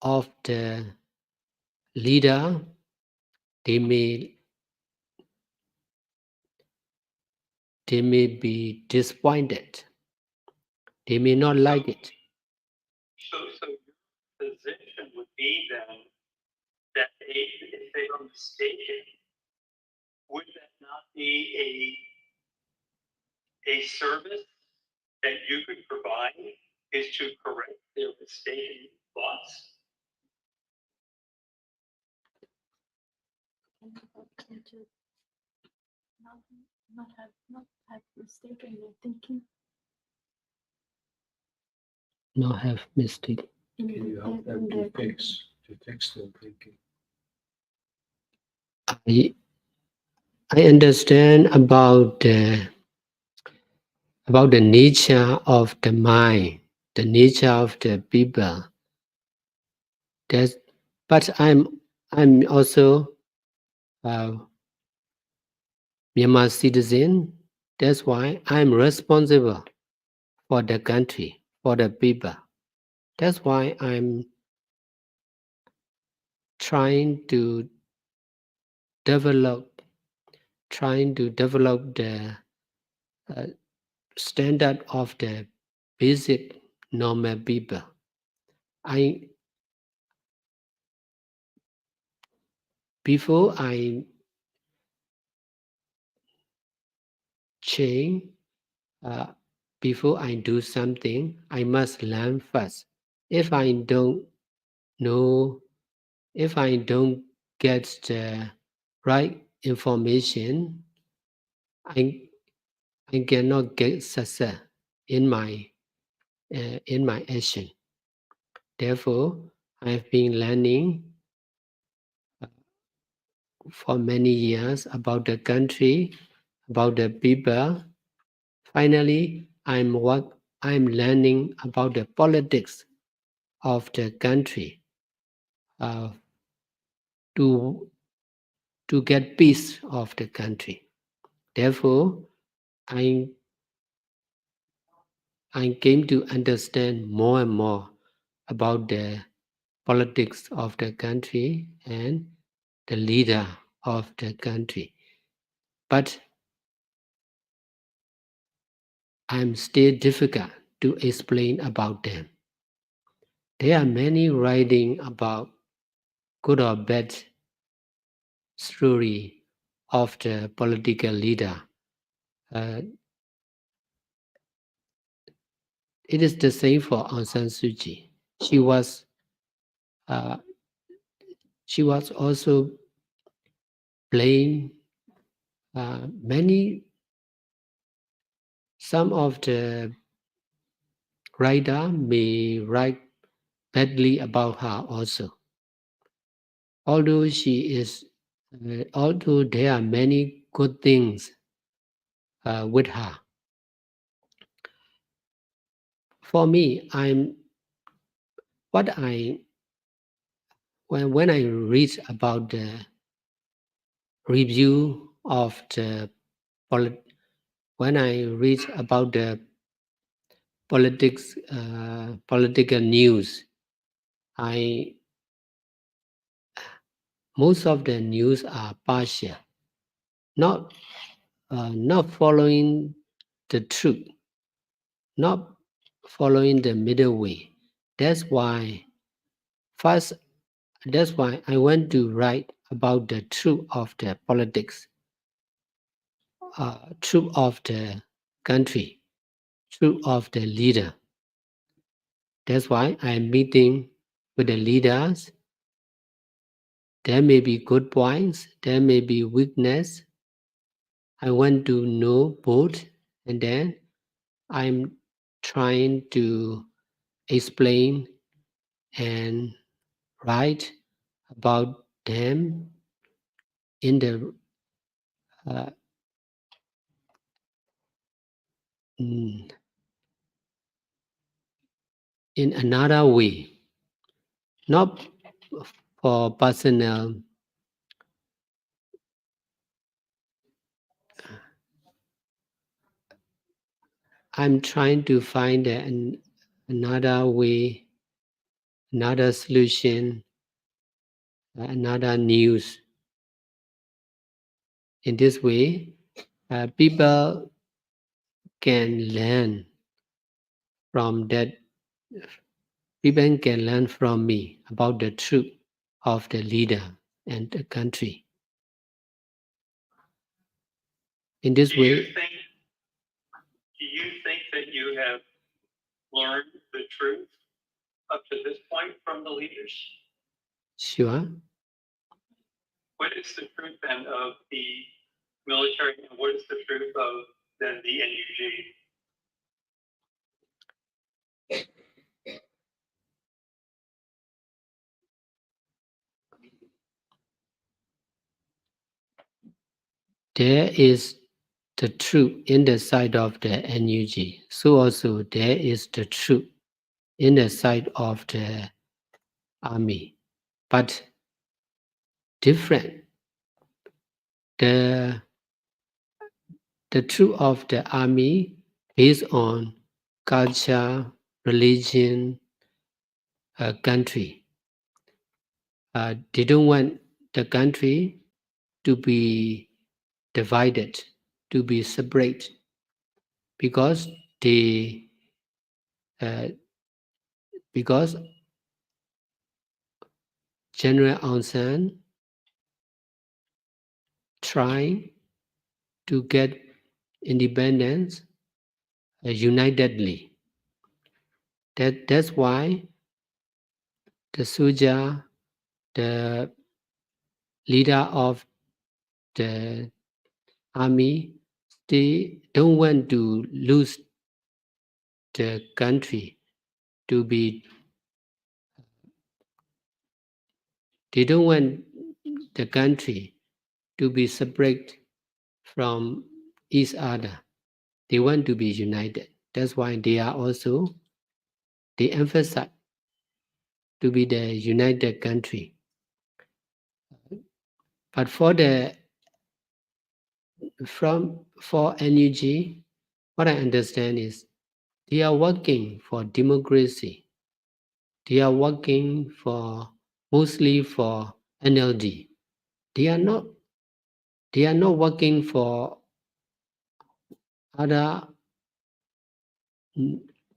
of the leader, they may be disappointed. They may not like it. So your position would be then that if they are mistaken, would that not be a service that you could provide, is to correct their mistaken thoughts? Can you not have mistaken their thinking? Not have mistake. In Can you help them to fix their thinking? I understand about the nature of the mind, the nature of the people. But I'm also a Myanmar citizen. That's why I'm responsible for the country, for the people. That's why I'm trying to develop the standard of the basic normal people. Before I change, before I do something, I must learn first. If I don't know, if I don't get the right information, I cannot get success in my action. Therefore, I've been learning for many years about the country, about the people. Finally, I'm learning about the politics of the country to get peace of the country. Therefore, I came to understand more and more about the politics of the country and the leader of the country. But I'm still difficult to explain about them. There are many writing about good or bad story of the political leader. It is the same for Aung San Suu Kyi. She was also blamed. Some of the writer may write badly about her also. Although although there are many good things with her. For me, when I read about the review of the political news, most of the news are partial, not following the truth, not following the middle way. That's why I want to write about the truth of the politics, truth of the country, truth of the leader. That's why I'm meeting with the leaders There may be good points, there may be weakness. I want to know both, and then I'm trying to explain and write about them in the in another way, not for personal. I'm trying to find another way, another solution, another news. In this way, people can learn from that. People can learn from me about the truth of the leader and the country. In this Do way, you think that you have learned the truth up to this point from the leaders? sure. What is the truth then of the military, and what is the truth of then the NUG? There is the truth in the side of the NUG. So also there is the truth in the side of the army, but different. The truth of the army based on culture, religion, country. They don't want the country to be divided, to be separate, because because General Aung San trying to get independence unitedly. That's why the soldier, the leader of the army, they don't want to lose the country to be. They don't want the country to be separate from each other. They want to be united. That's why they emphasize to be the united country. But for NUG, what I understand is they are working for democracy. They are working mostly for NLD. They are not working for other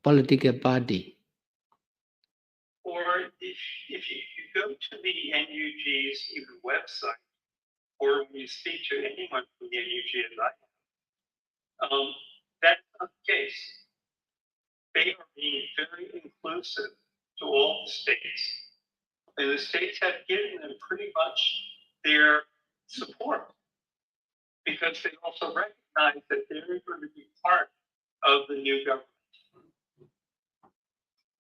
political party. Or if you go to the NUG's even website, or when you speak to anyone from the NUG as I have, that's not the case. They are being very inclusive to all the states. And the states have given them pretty much their support, because they also recognize that they're going to be part of the new government.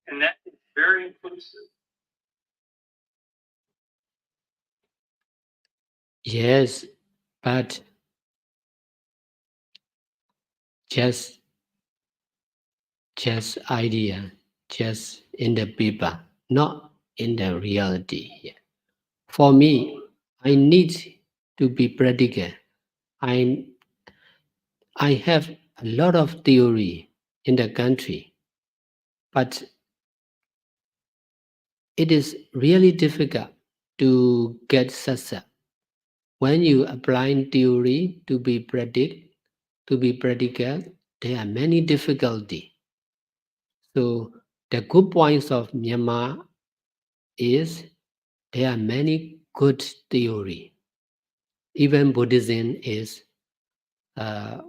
And that is very inclusive. Yes, but just idea, just in the paper, not in the reality. For me, I need to be practical. I have a lot of theory in the country, but it is really difficult to get success. When you apply theory to be practical, there are many difficulties. So the good points of Myanmar is there are many good theory. Even Buddhism is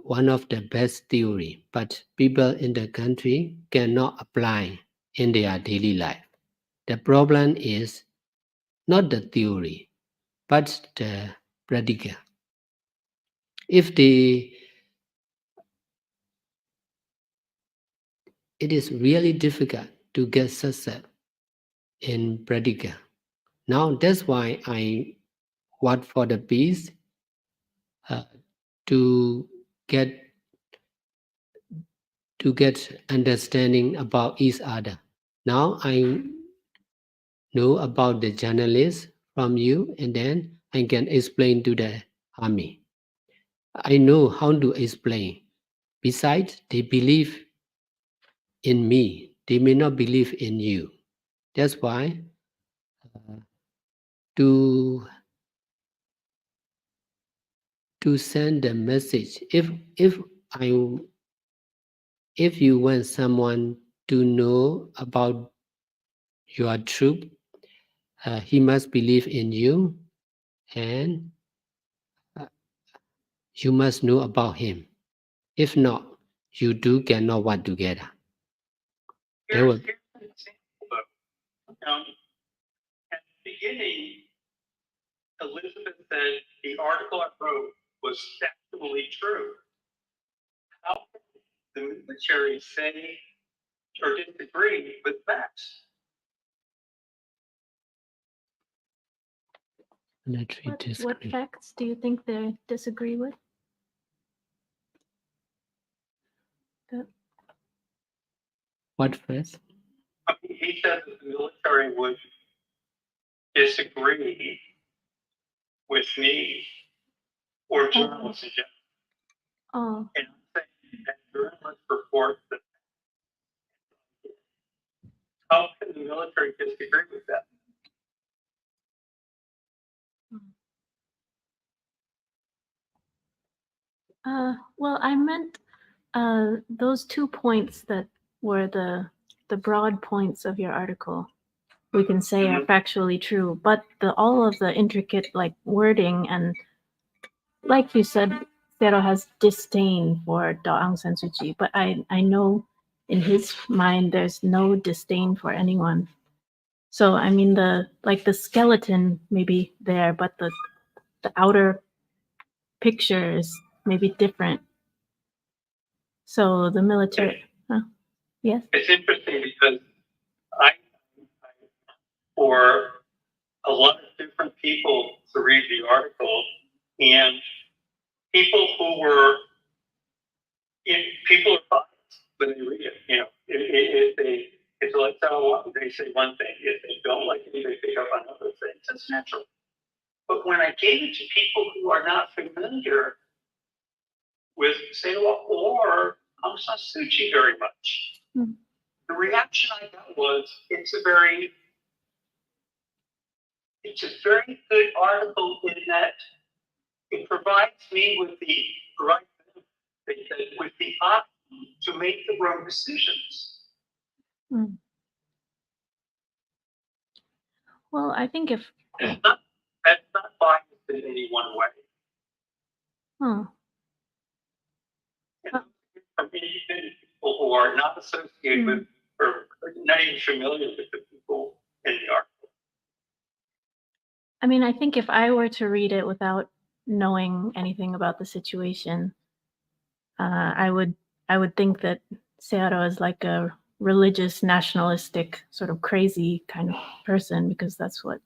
one of the best theory, but people in the country cannot apply in their daily life. The problem is not the theory. but the practical. If it is really difficult to get success in practical. Now that's why I work for the peace to get understanding about each other. Now I know about the journalists from you, and then I can explain to the army. I know how to explain. Besides, they believe in me. They may not believe in you. That's why to send the message. If you want someone to know about your truth, he must believe in you, and you must know about him. If not, you two cannot work together. There will- Here's an example, though. At the beginning, Elizabeth said the article I wrote was factually true. How can the military say or disagree with facts? military What disagree. facts do you think they disagree with? What first? I mean, he said that the military would disagree with me or journalists in general. Oh, And I'm saying that journalists report that. How can the military disagree with that? well, I meant those 2 points that were the broad points of your article. We can say are factually true, but all of the intricate like wording and, like you said, Zero has disdain for Daw Aung San Suu Kyi, but I know in his mind there's no disdain for anyone. So I mean the skeleton may be there, but the outer picture is maybe different. So the military, yes. It's interesting because I for a lot of different people to read the article, and people who were people are biased when they read it. You know, it's like how they say one thing. If they don't like it, they pick up on other things. That's natural. But when I gave it to people who are not familiar with Sehwa or Aung San Suu Kyi very much, the reaction I got was, it's a very good article in that it provides me with the right, with the option to make the wrong decisions. Well, I think if that's not biased in any one way. From independent people who are not associated with or not even familiar with the people in the article. I mean, I think if I were to read it without knowing anything about the situation, I would think that Searo is like a religious, nationalistic, sort of crazy kind of person, because that's what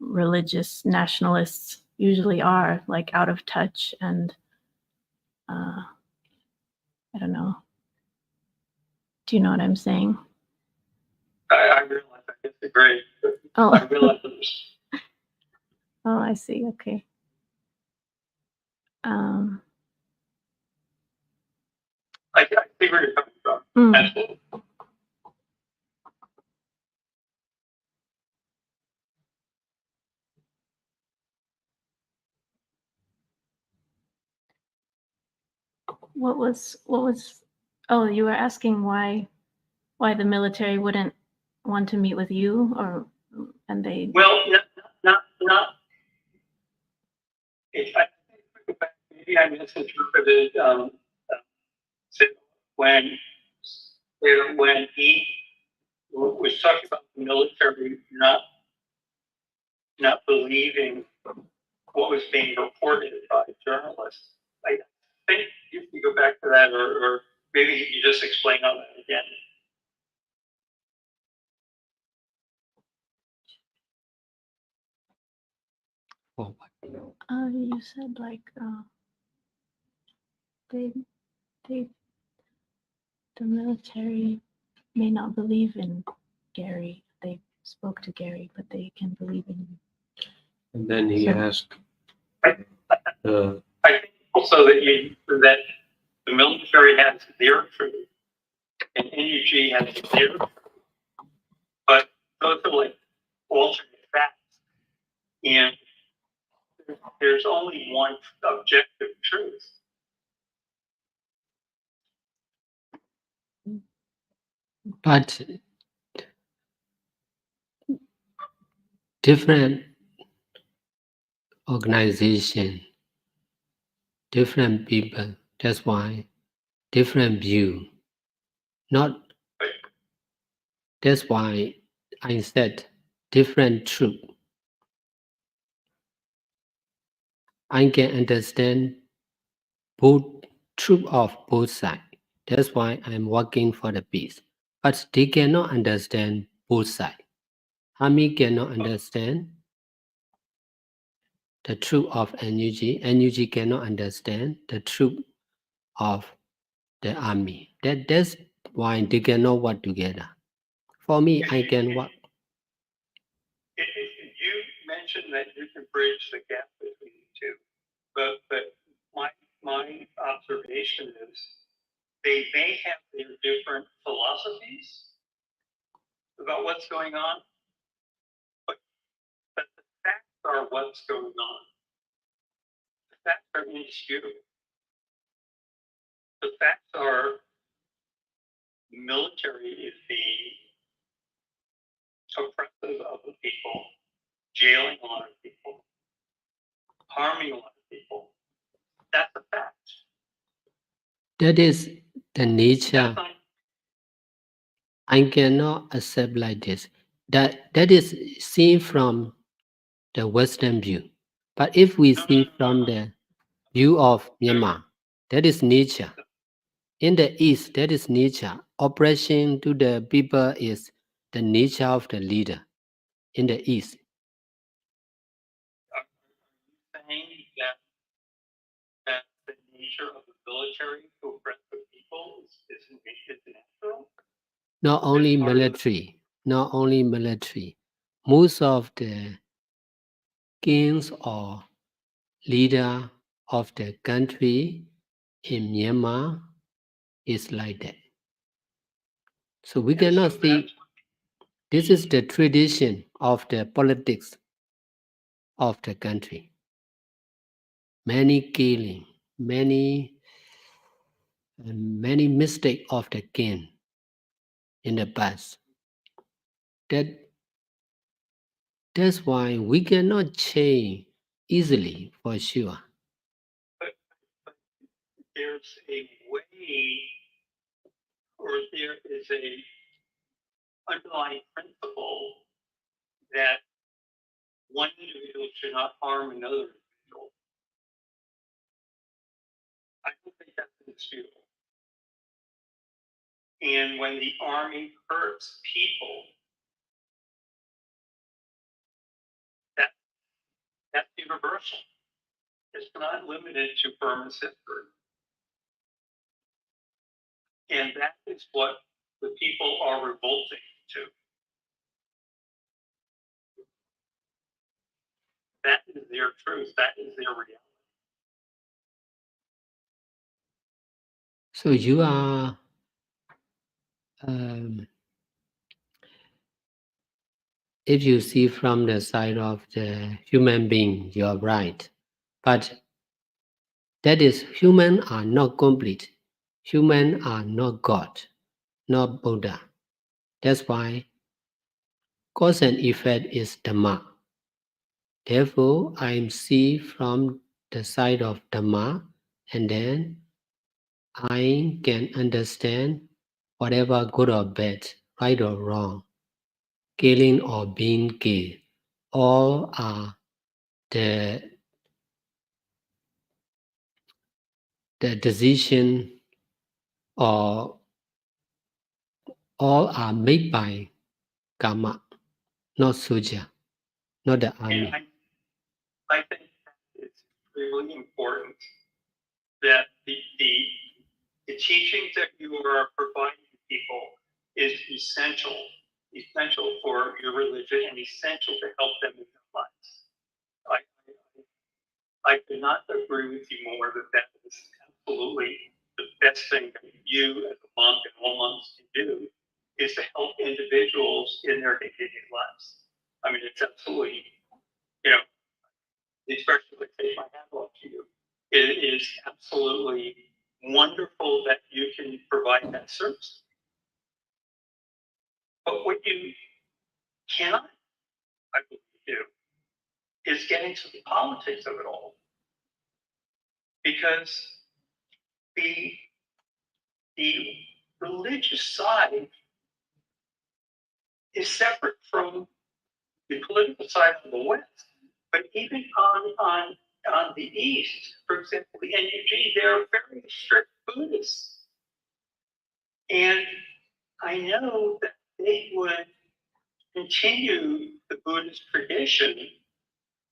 religious nationalists usually are, like out of touch and I don't know. Do you know what I'm saying? I realize I disagree. Oh. I realize Oh, I see. Okay. I see where you're coming from. Absolutely. What was oh, you were asking why the military wouldn't want to meet with you, and they well not if I think back, maybe I misinterpreted when he was talking about the military not not believing what was being reported by journalists. I think you can go back to that, or maybe you just explain on that again. For what? You said like they the military may not believe in Gary. They spoke to Gary, but they can believe in him. And then he So- asked I think also that the military has their truth and NUG has their truth, but those are like alternate facts, and there's only one objective truth. But different organization, different people, that's why different view. Not that's why I said different truth. I can understand both truth of both sides. That's why I'm working for the peace. But they cannot understand both sides. Army cannot understand the truth of NUG. NUG cannot understand the truth of the army. That's why they cannot work together. For me, I can work. You mentioned that you can bridge the gap between the two, but my observation is they may have their different philosophies about what's going on, but the facts are what's going on. The facts are indisputable. The facts are the military is being oppressive of the people, jailing a lot of people, harming a lot of people. That's a fact. That is the nature. That's not, I cannot accept like this. That is seen from the Western view. But if we see from the view of Myanmar, that is nature. In the East, that is nature. Oppression to the people is the nature of the leader in the East. saying that the nature of the military to oppress the people is natural. Not only part of the- military, not only military. Most of the kings or leader of the country in Myanmar is like that. So we And cannot so see that's- this is the tradition of the politics of the country. Many killing, many mistake of the king in the past. That's why we cannot change easily for sure. there's a way, or there is a underlying principle that one individual should not harm another individual. I don't think that's indisputable. And when the army hurts people, that's universal. It's not limited to Burma's history. And that is what the people are revolting to. That is their truth. That is their reality. So you are if you see from the side of the human being, you are right. But that is, humans are not complete. Humans are not God, not Buddha. That's why cause and effect is Dhamma. Therefore, I see from the side of Dhamma, and then I can understand whatever good or bad, right or wrong, killing or being killed, all are the decision, or all are made by karma, not soldier, not the army. And I think it's really important that the teachings that you are providing to people is essential for your religion and essential to help them in their lives. I could not agree with you more that is absolutely the best thing that you as a monk and all monks can do is to help individuals in their day-to-day lives. I mean, it's absolutely, you know, especially take my hat off to you. It is absolutely wonderful that you can provide that service. But what you cannot, I believe, do is get into the politics of it all. Because the religious side is separate from the political side of the West. But even on the East, for example, the NUG, they're very strict Buddhists. And I know that they would continue the Buddhist tradition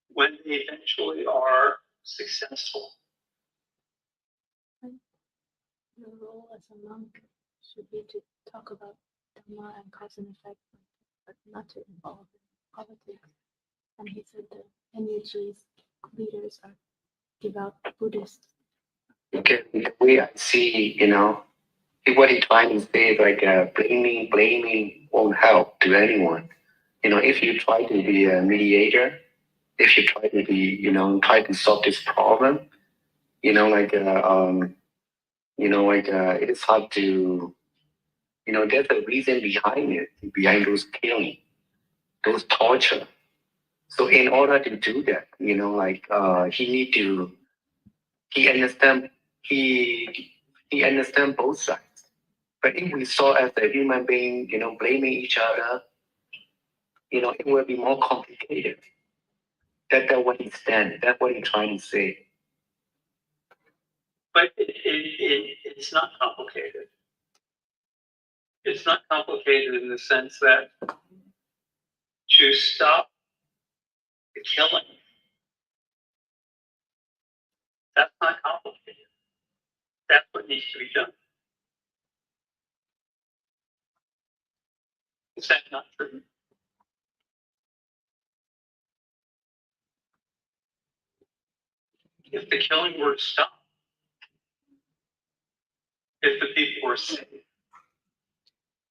when they eventually are successful. The role as a monk should be to talk about Dharma and cause and effect, but not to involve in politics. And he said the NUG's leaders are devout Buddhists. Okay, the way I see, what he's trying to say is like blaming won't help to anyone. If you try to be a mediator, if you try to be, try to solve this problem, it is hard to, there's a reason behind those killing, those torture. So in order to do that, he understand both sides. But if we saw as a human being, blaming each other, it will be more complicated. That's what he's saying. That's what he's trying to say. But it's not complicated. It's not complicated in the sense that to stop the killing, that's not complicated. That's what needs to be done. Is that not true? If the killing were to stop, if the people were safe.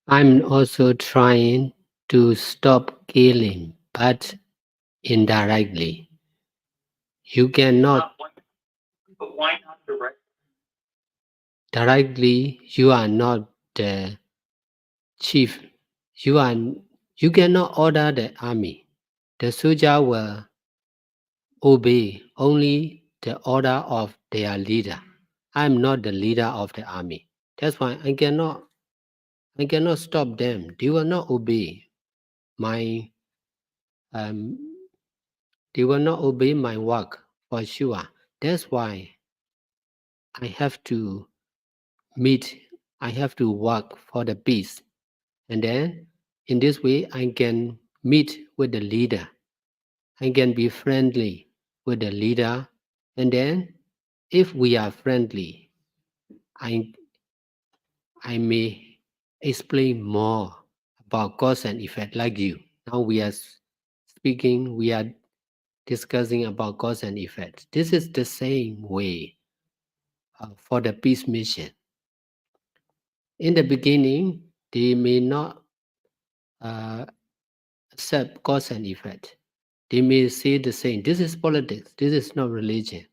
I'm also trying to stop killing, but indirectly. You cannot But why not directly? directly. You are not the chief. You cannot order the army. The soldier will obey only the order of their leader. I'm not the leader of the army. That's why I cannot stop them. They will not obey my they will not obey my work for sure. That's why I have to work for the peace. And then in this way I can meet with the leader. I can be friendly with the leader. And then if we are friendly, I may explain more about cause and effect like you. Now we are discussing about cause and effect. This is the same way for the peace mission. In the beginning, they may not accept cause and effect. They may say the same. This is politics. This is not religion.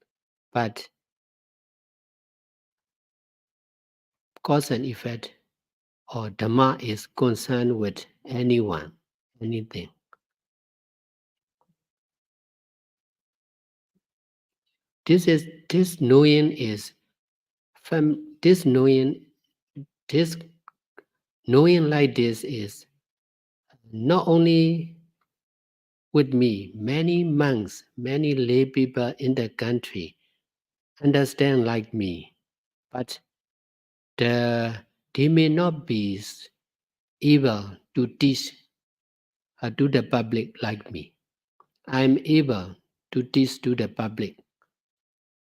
But cause and effect or Dhamma is concerned with anyone, anything. This knowing like this is not only with me, many monks, many lay people in the country understand like me, but they may not be able to teach to the public like me. I'm able to teach to the public.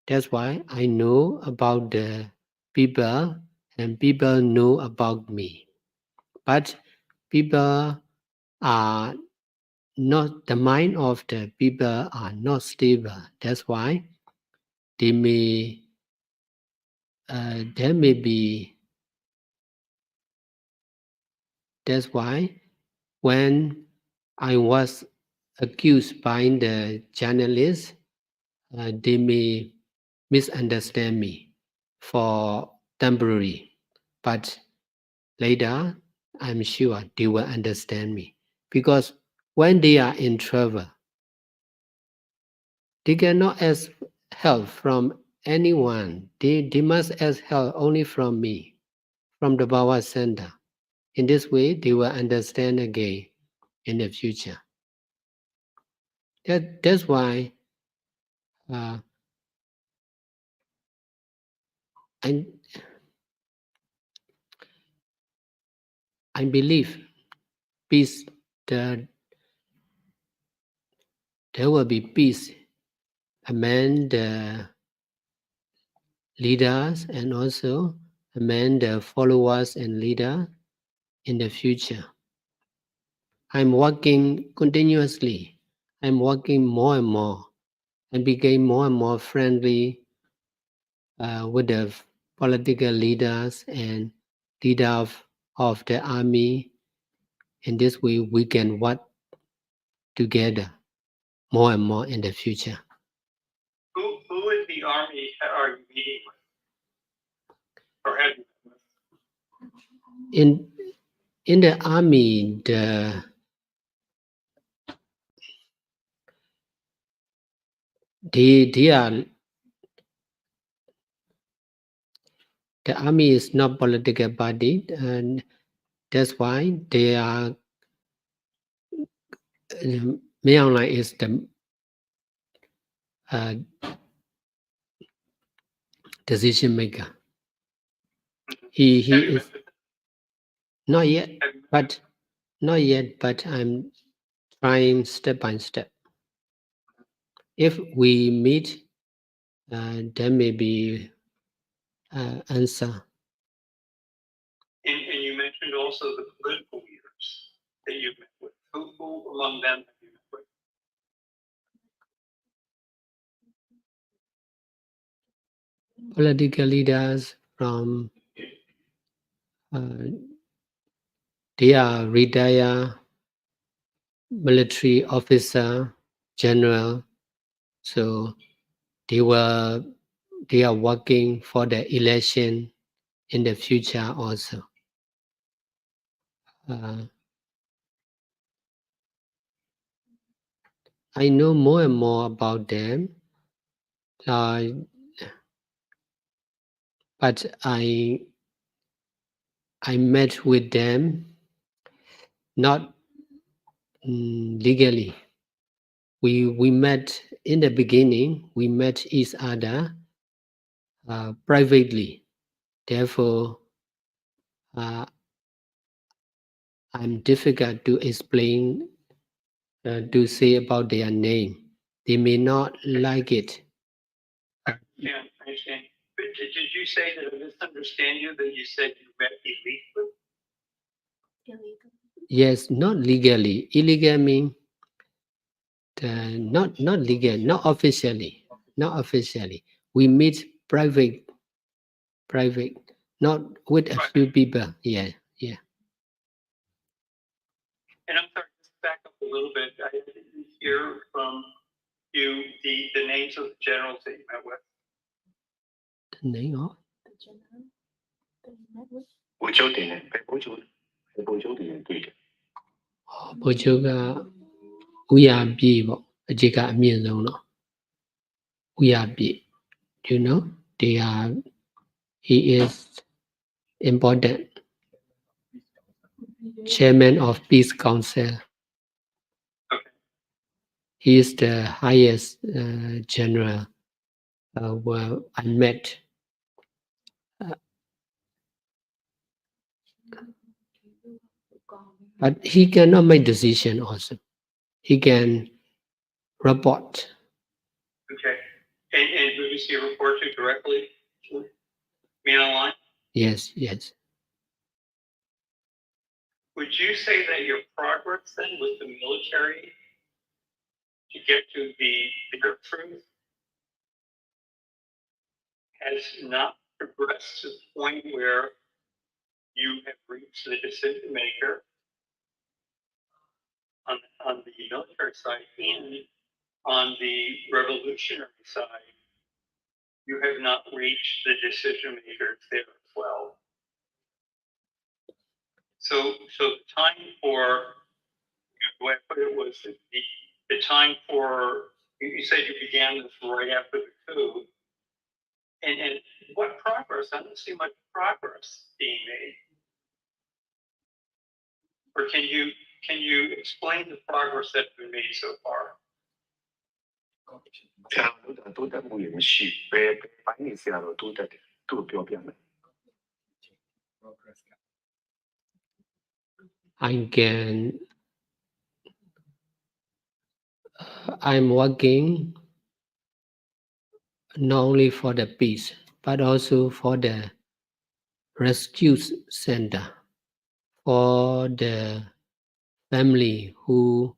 That's why I know about the people and people know about me. But people are not, the mind of the people are not stable. That's why they may, there may be, that's why when I was accused by the journalists, they may misunderstand me for temporary, but later I'm sure they will understand me, because when they are in trouble, they cannot ask help from anyone. They must ask help only from me, from the Bhawa Center. In this way, they will understand again in the future. That's why I believe peace, there will be peace among the leaders and also among the followers and leaders in the future. I'm working continuously. I'm working more and more and became more and more friendly with the political leaders and leaders of the army. In this way, we can work together more and more in the future. Who in the army are you meeting with? Or have you met with? In the army, the army is not political party, and that's why they are. Myung Lai is the decision maker. He is not yet, but I'm trying step by step. If we meet, there may be answer. And you mentioned also the political leaders that you've met with. Who among them have you met with? Political leaders from they are retired military officer, general, so they are working for the election in the future also. I know more and more about them, but I met with them not legally. We met in the beginning. We met each other privately. Therefore, I'm difficult to explain, to say about their name. They may not like it. Yeah, I understand. But did you say that I misunderstand you, that you said you met illegally? Illegal. Yes, not legally. Illegal means not legal, not officially. Not officially. We meet private, not with a few people. Yeah. And I'm sorry, just back up a little bit. I didn't hear from you the names of the generals that you met with. The name of? The general that you met with? ဗိုလ်ချုပ်တင်နဲ့ဗိုလ်ချုပ်တင်တွေ့တယ် ဗိုလ်ချုပ်ကဥရပြည့်ပေါ့အကြီးကအမြင့်ဆုံးတော့ဥရပြည့် you know he is important chairman of Peace Council. Okay. He is the highest general where I met. But he cannot make decision also. He can report. Okay. And who does he report to directly? Me online? Yes, yes. Would you say that your progress then with the military to get to their truth has not progressed to the point where you have reached the decision maker on the military side and on the revolutionary side, you have not reached the decision makers there as well. So the time for, the way I put it was the time for, you said you began this right after the coup. And what progress? I don't see much progress being made. Or can you explain the progress that's been made so far? I'm working not only for the peace, but also for the rescue center, for the family who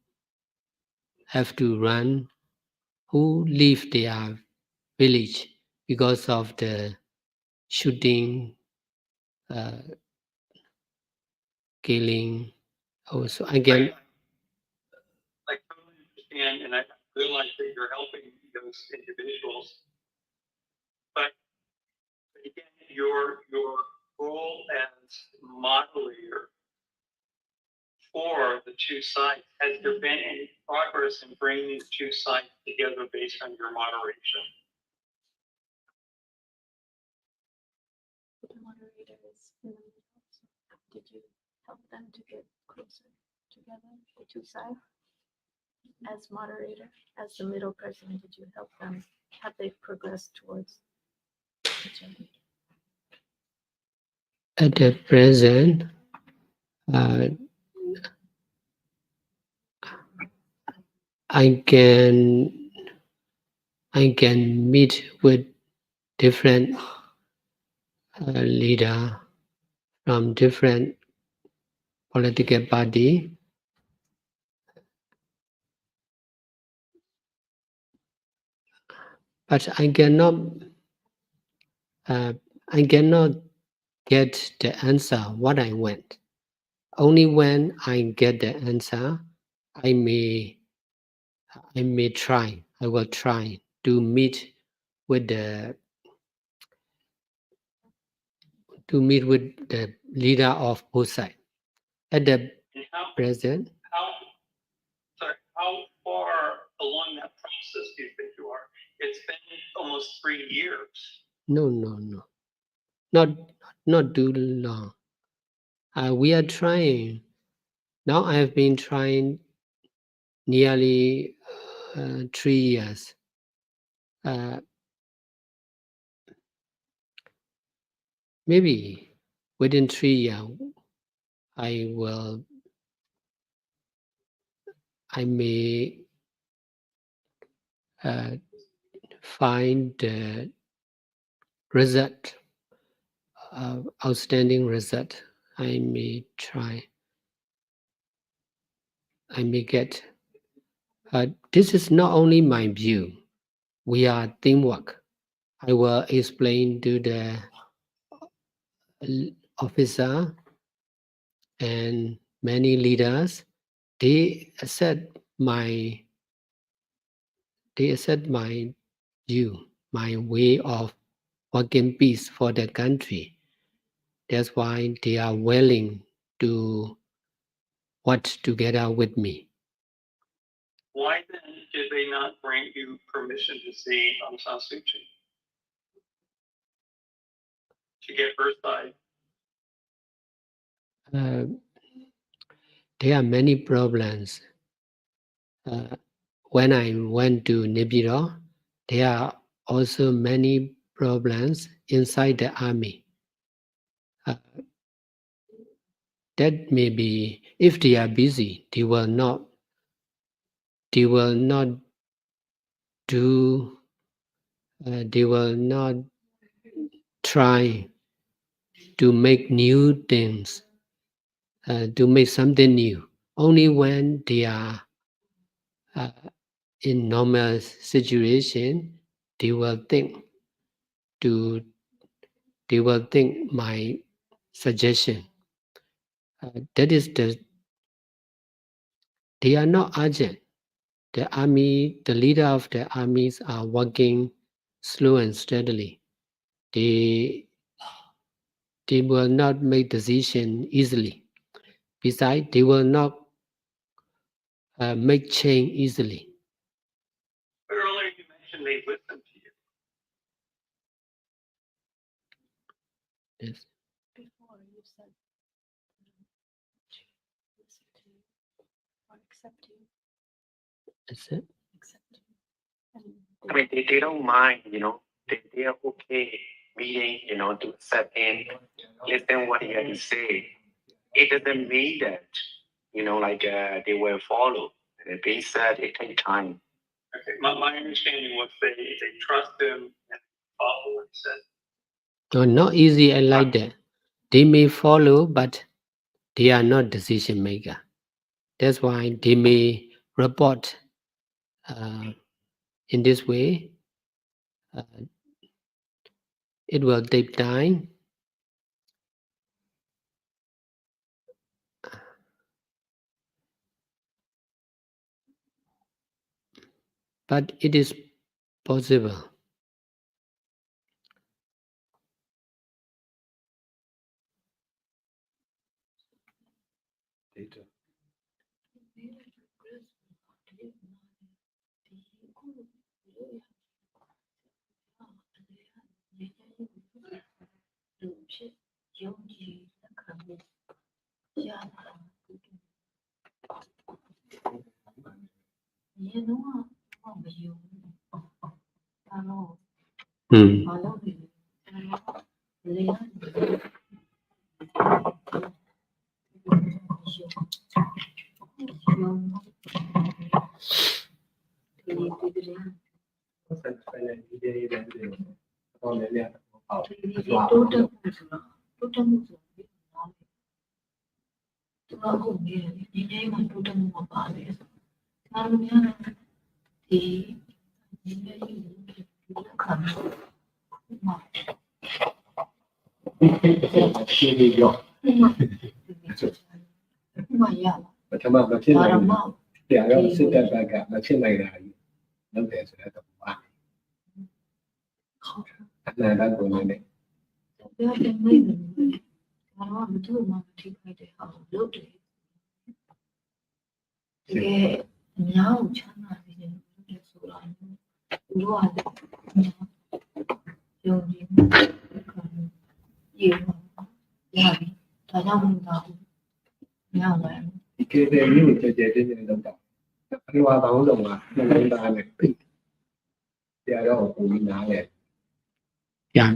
have to run, who leave their village because of the shooting, killing. Also, again, I totally understand, and I realize that you're helping those individuals. But again, your role as moderator for the two sides, has there been any progress in bringing the two sides together based on your moderation? The moderators in the middle. Did you help them to get closer together, the two sides? As moderator, as the middle person, did you help them? Have they progressed towards each other? at the present, I can meet with different leader from different political party. But I cannot get the answer what I want. Only when I get the answer, I will try to meet with the leader of both sides. At the present, How far along that process do you think you are? It's been almost 3 years. no, not too long. We are trying. Now I have been trying nearly 3 years. Maybe within 3 years, I may find the result, outstanding result. I may try. I may get. This is not only my view. We are teamwork. I will explain to the officer and many leaders. They accept my view, my way of working peace for the country. That's why they are willing to work together with me. Why then did they not grant you permission to see Aung San Suu Kyi? To get her side? There are many problems. when I went to Nipiro, there are also many problems inside the army. That may be, if they are busy, they will not do, they will not try to make new things, to make something new. Only when they are in normal situation, they will think my suggestion. That is they are not urgent. The leader of the armies are working slow and steadily. They will not make decision easily. Besides, they will not make change easily. But earlier you mentioned they listened to you. Yes. Before you said listen to you or accept you, That's it. accept you. And I mean, they don't mind, you know, they are okay meeting, you know, to accept him, listen what he had to say. It doesn't mean that, you know, like they will follow. They said it takes time. Okay, my understanding was they trust him and follow what he said. So not easy and like that. They may follow, but they are not decision maker. That's why they may report in this way. It will take time. But it is possible. Data. Yeah.